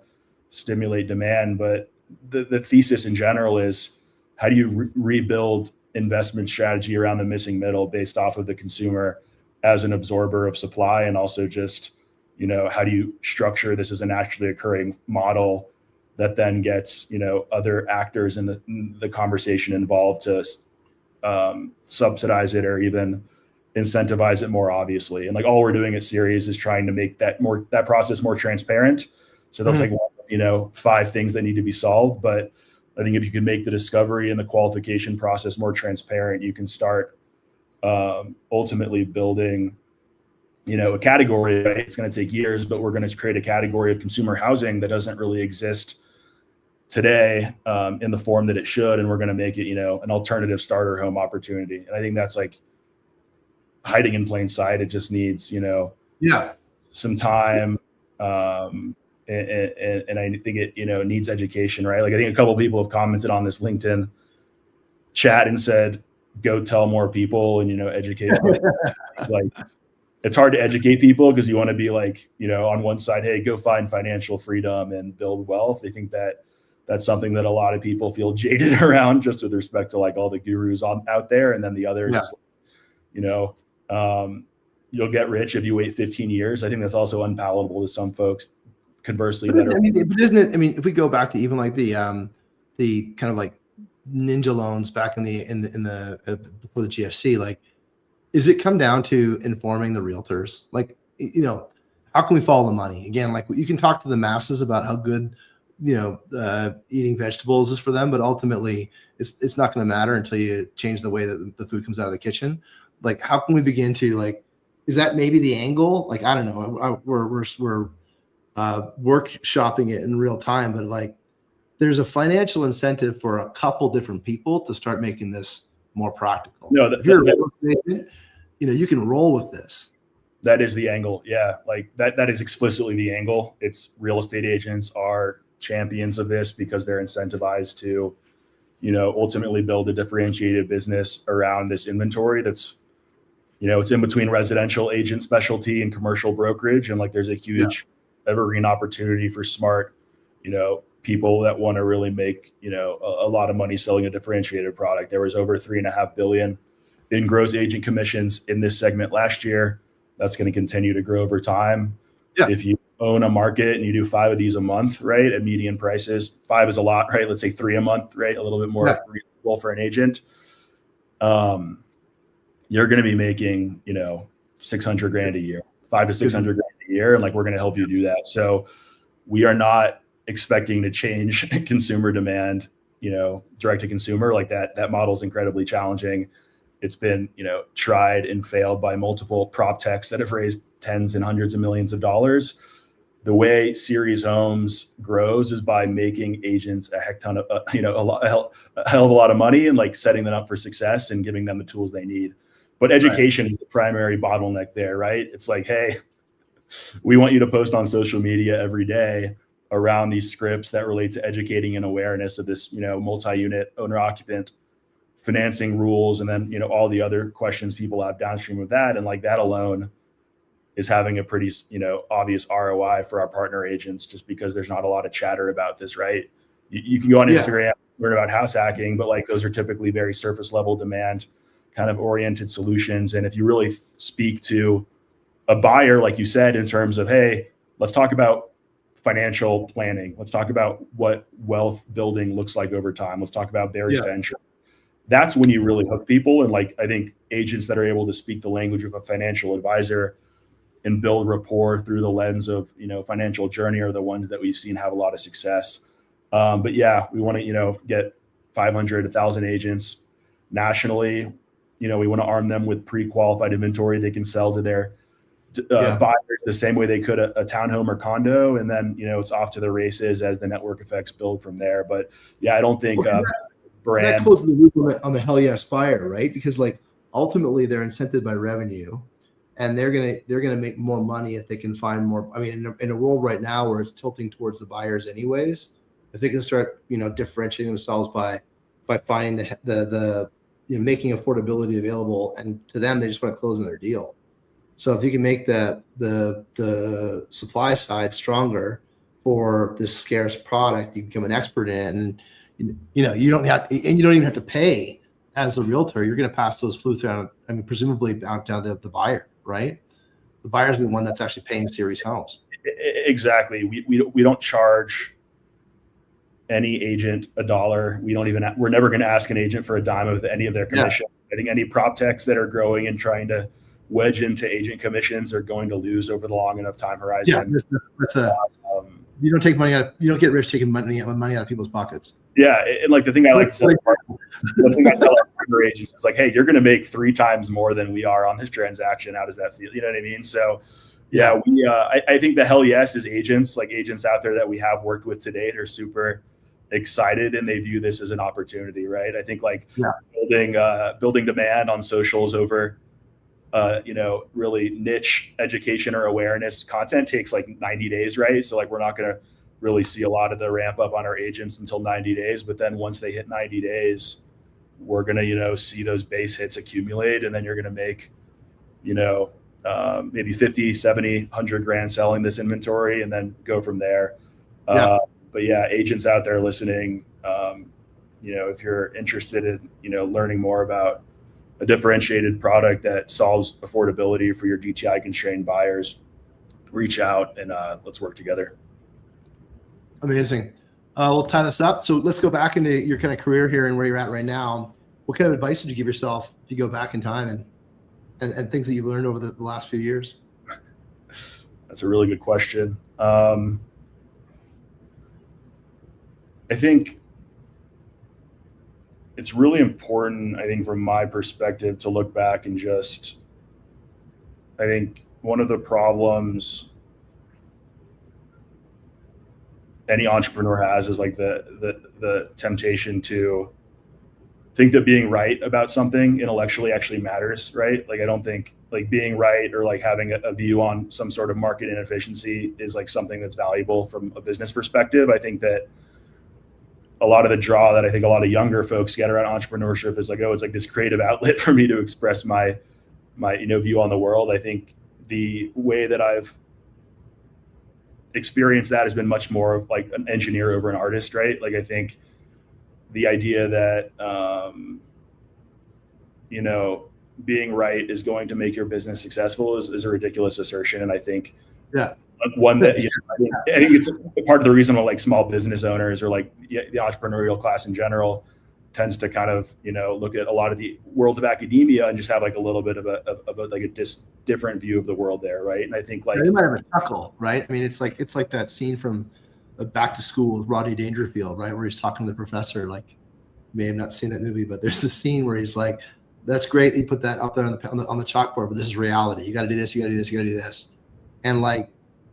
stimulate demand. But the thesis in general is, how do you rebuild investment strategy around the missing middle based off of the consumer as an absorber of supply? And also just, you know, how do you structure this as a naturally occurring model that then gets, you know, other actors in the conversation involved to subsidize it or even incentivize it more obviously. And like, all we're doing at Series is trying to make that process more transparent. So that's like, you know, 5 things that need to be solved. But I think if you can make the discovery and the qualification process more transparent, you can start ultimately building, you know, a category. Right? It's going to take years, but we're going to create a category of consumer housing that doesn't really exist today in the form that it should. And we're going to make it, you know, an alternative starter home opportunity. And I think that's like hiding in plain sight. It just needs, you know, some time. And I think it, you know, needs education, right? Like, I think a couple of people have commented on this LinkedIn chat and said, go tell more people and, you know, educate. Like, it's hard to educate people because you want to be like, you know, on one side, hey, go find financial freedom and build wealth. They think that that's something that a lot of people feel jaded around, just with respect to like all the gurus out there. And then the others, is, you know, you'll get rich if you wait 15 years. I think that's also unpalatable to some folks. Conversely, but isn't it? I mean, if we go back to even like the kind of like ninja loans back in the before the GFC, like, is it come down to informing the realtors? Like, you know, how can we follow the money? Again, like, you can talk to the masses about how good, you know, eating vegetables is for them, but ultimately it's not going to matter until you change the way that the food comes out of the kitchen. Like, how can we begin to, like, is that maybe the angle? Like, I don't know. We're workshopping it in real time, but like, there's a financial incentive for a couple different people to start making this more practical. No, if you're a real estate agent, you know, you can roll with this. That is the angle. Yeah. Like that is explicitly the angle. It's real estate agents are champions of this because they're incentivized to, you know, ultimately build a differentiated business around this inventory. That's, you know, it's in between residential agent specialty and commercial brokerage. And like, there's a huge evergreen opportunity for smart, you know, people that want to really make, you know, a lot of money selling a differentiated product. There was over $3.5 billion in gross agent commissions in this segment last year. That's going to continue to grow over time. Yeah. If you own a market and you do 5 of these a month, right, at median prices, 5 is a lot, right? Let's say 3 a month, right? A little bit more reasonable for an agent. You're going to be making, you know, $600,000 a year, 5 to 600,000 a year. And like, we're going to help you do that. So we are not expecting to change consumer demand, you know, direct to consumer. Like that model is incredibly challenging. It's been, you know, tried and failed by multiple prop techs that have raised tens and hundreds of millions of dollars. The way Series Homes grows is by making agents a heck ton of, a hell of a lot of money and like setting them up for success and giving them the tools they need. But education is the primary bottleneck there, right? It's like, hey, we want you to post on social media every day around these scripts that relate to educating and awareness of this, you know, multi-unit owner-occupant financing rules, and then, you know, all the other questions people have downstream of that. And like that alone is having a pretty, you know, obvious ROI for our partner agents, just because there's not a lot of chatter about this, right? You can go on Instagram, learn about house hacking, but like those are typically very surface level demand kind of oriented solutions. And if you really speak to a buyer, like you said, in terms of, hey, let's talk about financial planning. Let's talk about what wealth building looks like over time. Let's talk about barriers to entry. That's when you really hook people. And like, I think agents that are able to speak the language of a financial advisor and build rapport through the lens of, you know, financial journey are the ones that we've seen have a lot of success. But yeah, we want to, you know, get 500, 1,000 agents nationally. You know, we want to arm them with pre-qualified inventory they can sell to their buyers the same way they could a townhome or condo. And then, you know, it's off to the races as the network effects build from there. But yeah, I don't think brand. That closes the loop on the hell yes buyer, right? Because like ultimately they're incented by revenue, and they're gonna make more money if they can find more. I mean, in a world right now where it's tilting towards the buyers anyways, if they can start, you know, differentiating themselves by finding the you know, making affordability available, and to them they just want to close on their deal. So if you can make the supply side stronger for this scarce product, you become an expert in it, and you know, you don't even have to pay as a realtor. You're going to pass those flew through. I mean, presumably out down the buyer, right? The buyer's the one that's actually paying Series Homes. Exactly. We don't charge any agent $1. We're never going to ask an agent for a dime of any of their commission. I think any prop techs that are growing and trying to wedge into agent commissions are going to lose over the long enough time horizon. Yeah, you don't take money out. You don't get rich taking money out of people's pockets. Yeah, and like the thing I like to tell our agents is like, hey, you're going to make 3 times more than we are on this transaction. How does that feel? You know what I mean? So yeah, I think the hell yes is agents, like agents out there that we have worked with to date are super excited, and they view this as an opportunity, right? I think like building demand on socials over you know, really niche education or awareness content takes like 90 days, right? So like we're not going to really see a lot of the ramp up on our agents until 90 days. But then once they hit 90 days, we're going to, you know, see those base hits accumulate, and then you're going to make, you know, maybe 50, 70, 100 grand selling this inventory, and then go from there. But yeah, agents out there listening, you know, if you're interested in, you know, learning more about a differentiated product that solves affordability for your DTI constrained buyers, reach out and let's work together. Amazing. We'll tie this up. So let's go back into your kind of career here and where you're at right now. What kind of advice would you give yourself if you go back in time and things that you've learned over the last few years? That's a really good question. I think it's really important, I think, from my perspective, to look back and just, I think one of the problems any entrepreneur has is like the temptation to think that being right about something intellectually actually matters, right? Like I don't think like being right or like having a view on some sort of market inefficiency is like something that's valuable from a business perspective. I think that a lot of the draw that I think a lot of younger folks get around entrepreneurship is like, oh, it's like this creative outlet for me to express my you know, view on the world. I think the way that I've experienced that has been much more of like an engineer over an artist, right? Like I think the idea that you know, being right is going to make your business successful is a ridiculous assertion. And I think Yeah. one that, I think it's part of the reason why like small business owners or like the entrepreneurial class in general tends to kind of, look at a lot of the world of academia and just have like a little bit of a different view of the world there. Right. And I think like, they might have a chuckle, right? I mean, it's like that scene from Back to School with Rodney Dangerfield, right? Where he's talking to the professor, like, you may have not seen that movie, but there's a scene where he's like, that's great. He put that up there on the chalkboard, but this is reality. You got to do this. You got to do this. You got to do this. And like,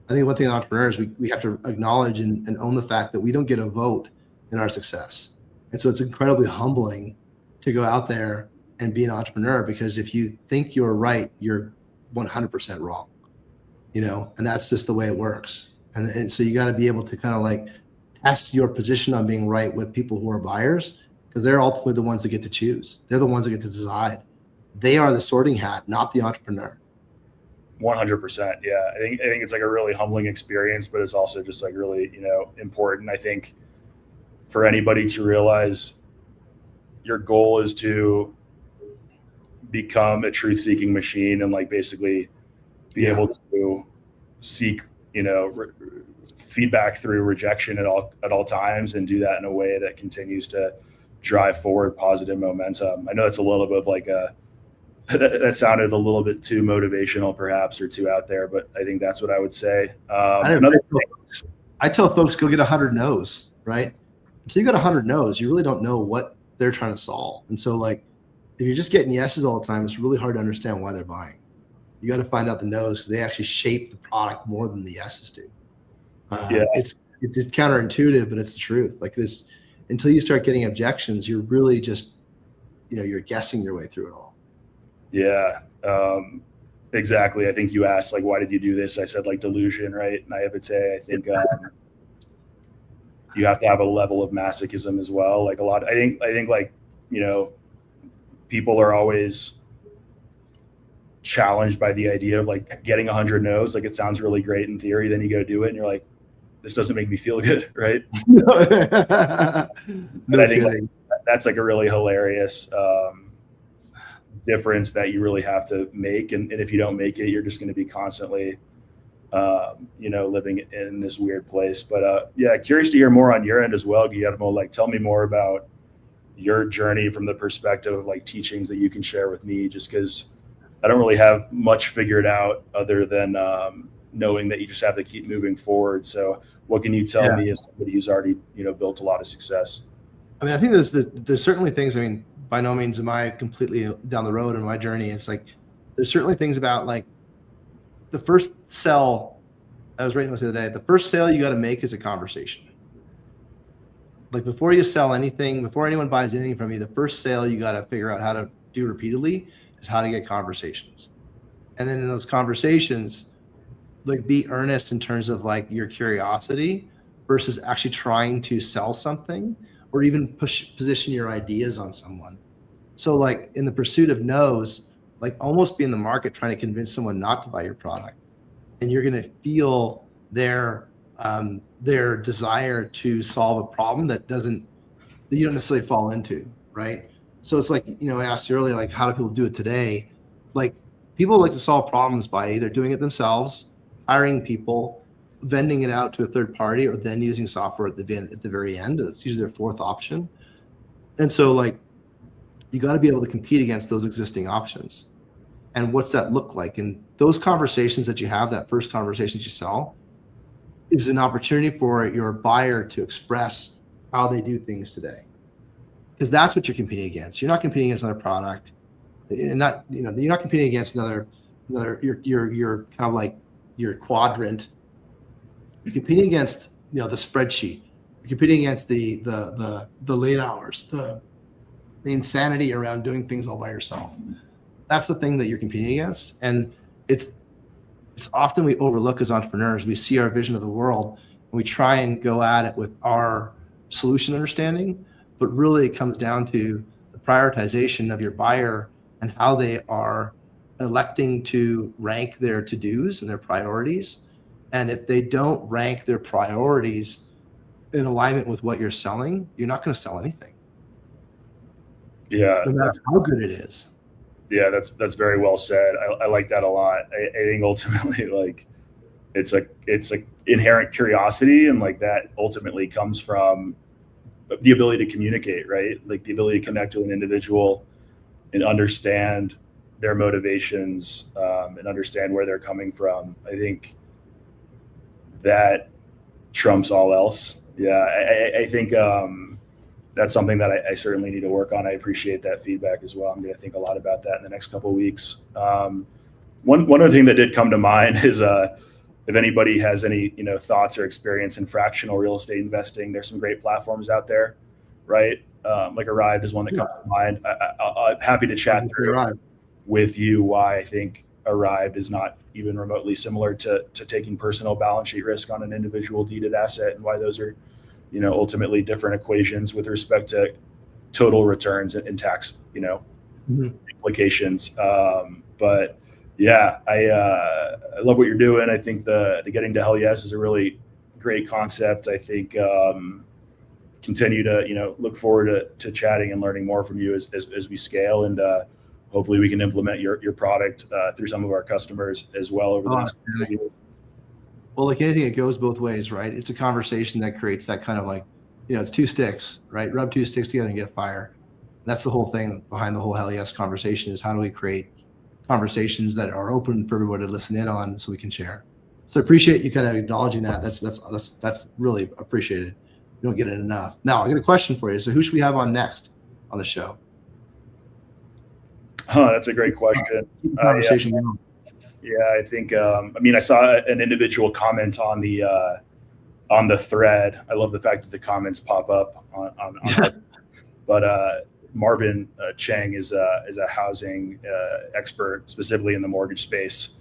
I think one thing entrepreneurs, we have to acknowledge and own the fact that we don't get a vote in our success. And so it's incredibly humbling to go out there and be an entrepreneur, because if you think you're right, you're 100% wrong, and that's just the way it works. And so you got to be able to kind of like test your position on being right with people who are buyers, because they're ultimately the ones that get to choose. They're the ones that get to decide. They are the sorting hat, not the entrepreneur. 100%. Yeah. I think it's like a really humbling experience, but it's also just like really, important. I think for anybody to realize your goal is to become a truth seeking machine and like basically be able to seek, feedback through rejection at all times, and do that in a way that continues to drive forward positive momentum. I know that's a little bit of like that sounded a little bit too motivational perhaps, or too out there, but I think that's what I would say. I tell folks, go get 100 no's, right? Until you got 100 no's, you really don't know what they're trying to solve. And so like, if you're just getting yeses all the time, it's really hard to understand why they're buying. You got to find out the no's, because they actually shape the product more than the yeses do. It's counterintuitive, but it's the truth. Like this, until you start getting objections, you're really just, you're guessing your way through it all. Yeah, exactly. I think you asked like, why did you do this? I said like delusion, right? And I would say, I think you have to have a level of masochism as well. Like I think like, people are always challenged by the idea of like getting 100 no's. Like it sounds really great in theory. Then you go do it and you're like, this doesn't make me feel good. Right. No I think like, that's like a really hilarious difference that you really have to make. And if you don't make it, you're just going to be constantly, living in this weird place. But curious to hear more on your end as well, Guillermo. Like, tell me more about your journey from the perspective of like teachings that you can share with me, just because I don't really have much figured out other than knowing that you just have to keep moving forward. So what can you tell me as somebody who's already, built a lot of success? I mean, I think there's certainly things, I mean, by no means am I completely down the road in my journey. It's like, there's certainly things about like the first sell, I was writing this the other day, the first sale you got to make is a conversation. Like before you sell anything, before anyone buys anything from you, the first sale you got to figure out how to do repeatedly is how to get conversations. And then in those conversations, like be earnest in terms of like your curiosity versus actually trying to sell something or even position your ideas on someone. So like in the pursuit of no's, like almost be in the market trying to convince someone not to buy your product. And you're going to feel their desire to solve a problem that you don't necessarily fall into, right? So it's like, I asked you earlier, like, how do people do it today? Like, people like to solve problems by either doing it themselves, hiring people, vending it out to a third party, or then using software at the very end. That's usually their fourth option. And so, like, you got to be able to compete against those existing options. And what's that look like? And those conversations that you have, that first conversation that you sell, is an opportunity for your buyer to express how they do things today. Because that's what you're competing against. You're not competing against another product. You're not competing against another you're kind of like your quadrant. You're competing against, the spreadsheet. You're competing against the late hours, the insanity around doing things all by yourself. That's the thing that you're competing against. And it's often we overlook as entrepreneurs. We see our vision of the world and we try and go at it with our solution understanding, but really it comes down to the prioritization of your buyer and how they are electing to rank their to-dos and their priorities. And if they don't rank their priorities in alignment with what you're selling, you're not going to sell anything. Yeah. No matter how good it is. Yeah, that's very well said. I like that a lot. I think ultimately, like, it's a inherent curiosity, and like that ultimately comes from the ability to communicate, right? Like the ability to connect to an individual and understand their motivations, and understand where they're coming from. I think that trumps all else. Yeah, I think that's something that I certainly need to work on. I appreciate that feedback as well. I'm going to think a lot about that in the next couple of weeks. One other thing that did come to mind is if anybody has any thoughts or experience in fractional real estate investing, there's some great platforms out there, right? Like Arrived is one that comes to mind. I'm happy to chat through with you why I think Arrived is not even remotely similar to taking personal balance sheet risk on an individual deeded asset, and why those are ultimately different equations with respect to total returns and tax implications. But yeah, I love what you're doing. I think the getting to hell yes is a really great concept. I think continue to look forward to chatting and learning more from you as we scale, and hopefully we can implement your product through some of our customers as well over the next year. Well, like anything, it goes both ways, right? It's a conversation that creates that kind of like, it's two sticks, right? Rub two sticks together and get fire. That's the whole thing behind the whole hell yes conversation, is how do we create conversations that are open for everybody to listen in on so we can share. So I appreciate you kind of acknowledging that. That's really appreciated. You don't get it enough. Now I got a question for you. So who should we have on next on the show? That's a great question. Conversation. Yeah, I think. I saw an individual comment on the thread. I love the fact that the comments pop up on but Marvin Chang is a housing expert, specifically in the mortgage space.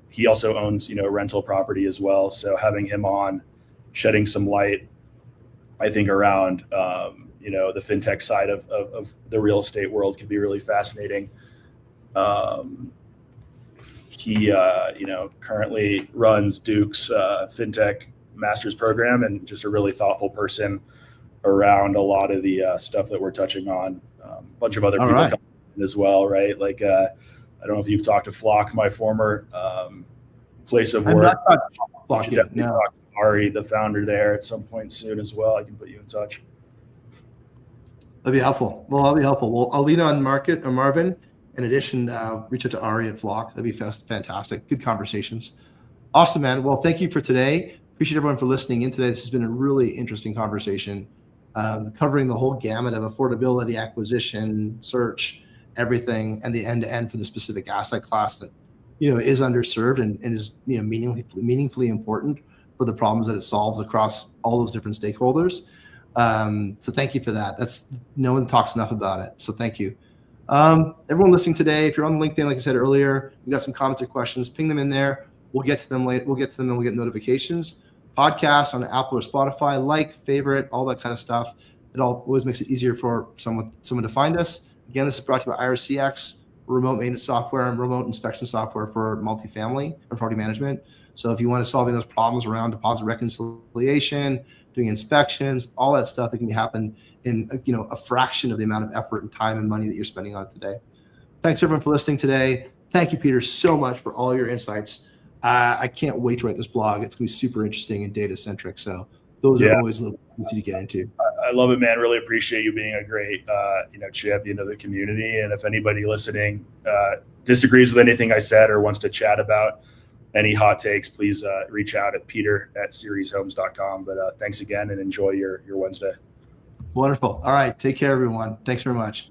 He also owns rental property as well. So having him on, shedding some light, I think, around the fintech side of the real estate world could be really fascinating. He currently runs Duke's fintech master's program, and just a really thoughtful person around a lot of the stuff that we're touching on. A bunch of other people come in as well, right? Like I don't know if you've talked to Flock, my former place of work. Talk to Ari, the founder there, at some point soon as well. I can put you in touch. That'd be helpful. Well, that'll be helpful. Well, I'll lean on Marvin. In addition, reach out to Ari at Flock. That'd be fantastic. Good conversations. Awesome, man. Well, thank you for today. Appreciate everyone for listening in today. This has been a really interesting conversation, covering the whole gamut of affordability, acquisition, search, everything, and the end-to-end for the specific asset class that is underserved and is meaningfully important for the problems that it solves across all those different stakeholders. So thank you for that. No one talks enough about it. So thank you. Everyone listening today, if you're on LinkedIn, like I said earlier, you got some comments or questions, ping them in there. We'll get to them later. We'll get to them and we'll get notifications. Podcasts on Apple or Spotify, favorite, all that kind of stuff. It always makes it easier for someone to find us. Again, this is brought to you by IRCX, remote maintenance software and remote inspection software for multifamily and property management. So if you want to solve those problems around deposit reconciliation, doing inspections, all that stuff that can happen in a fraction of the amount of effort and time and money that you're spending on it today. Thanks everyone for listening today. Thank you, Peter, so much for all your insights. I can't wait to write this blog. It's gonna be super interesting and data centric. So those are always easy to get into. I love it, man. Really appreciate you being a great champion of the community. And if anybody listening disagrees with anything I said or wants to chat about any hot takes, please reach out at peter@serieshomes.com. But thanks again, and enjoy your Wednesday. Wonderful. All right. Take care, everyone. Thanks very much.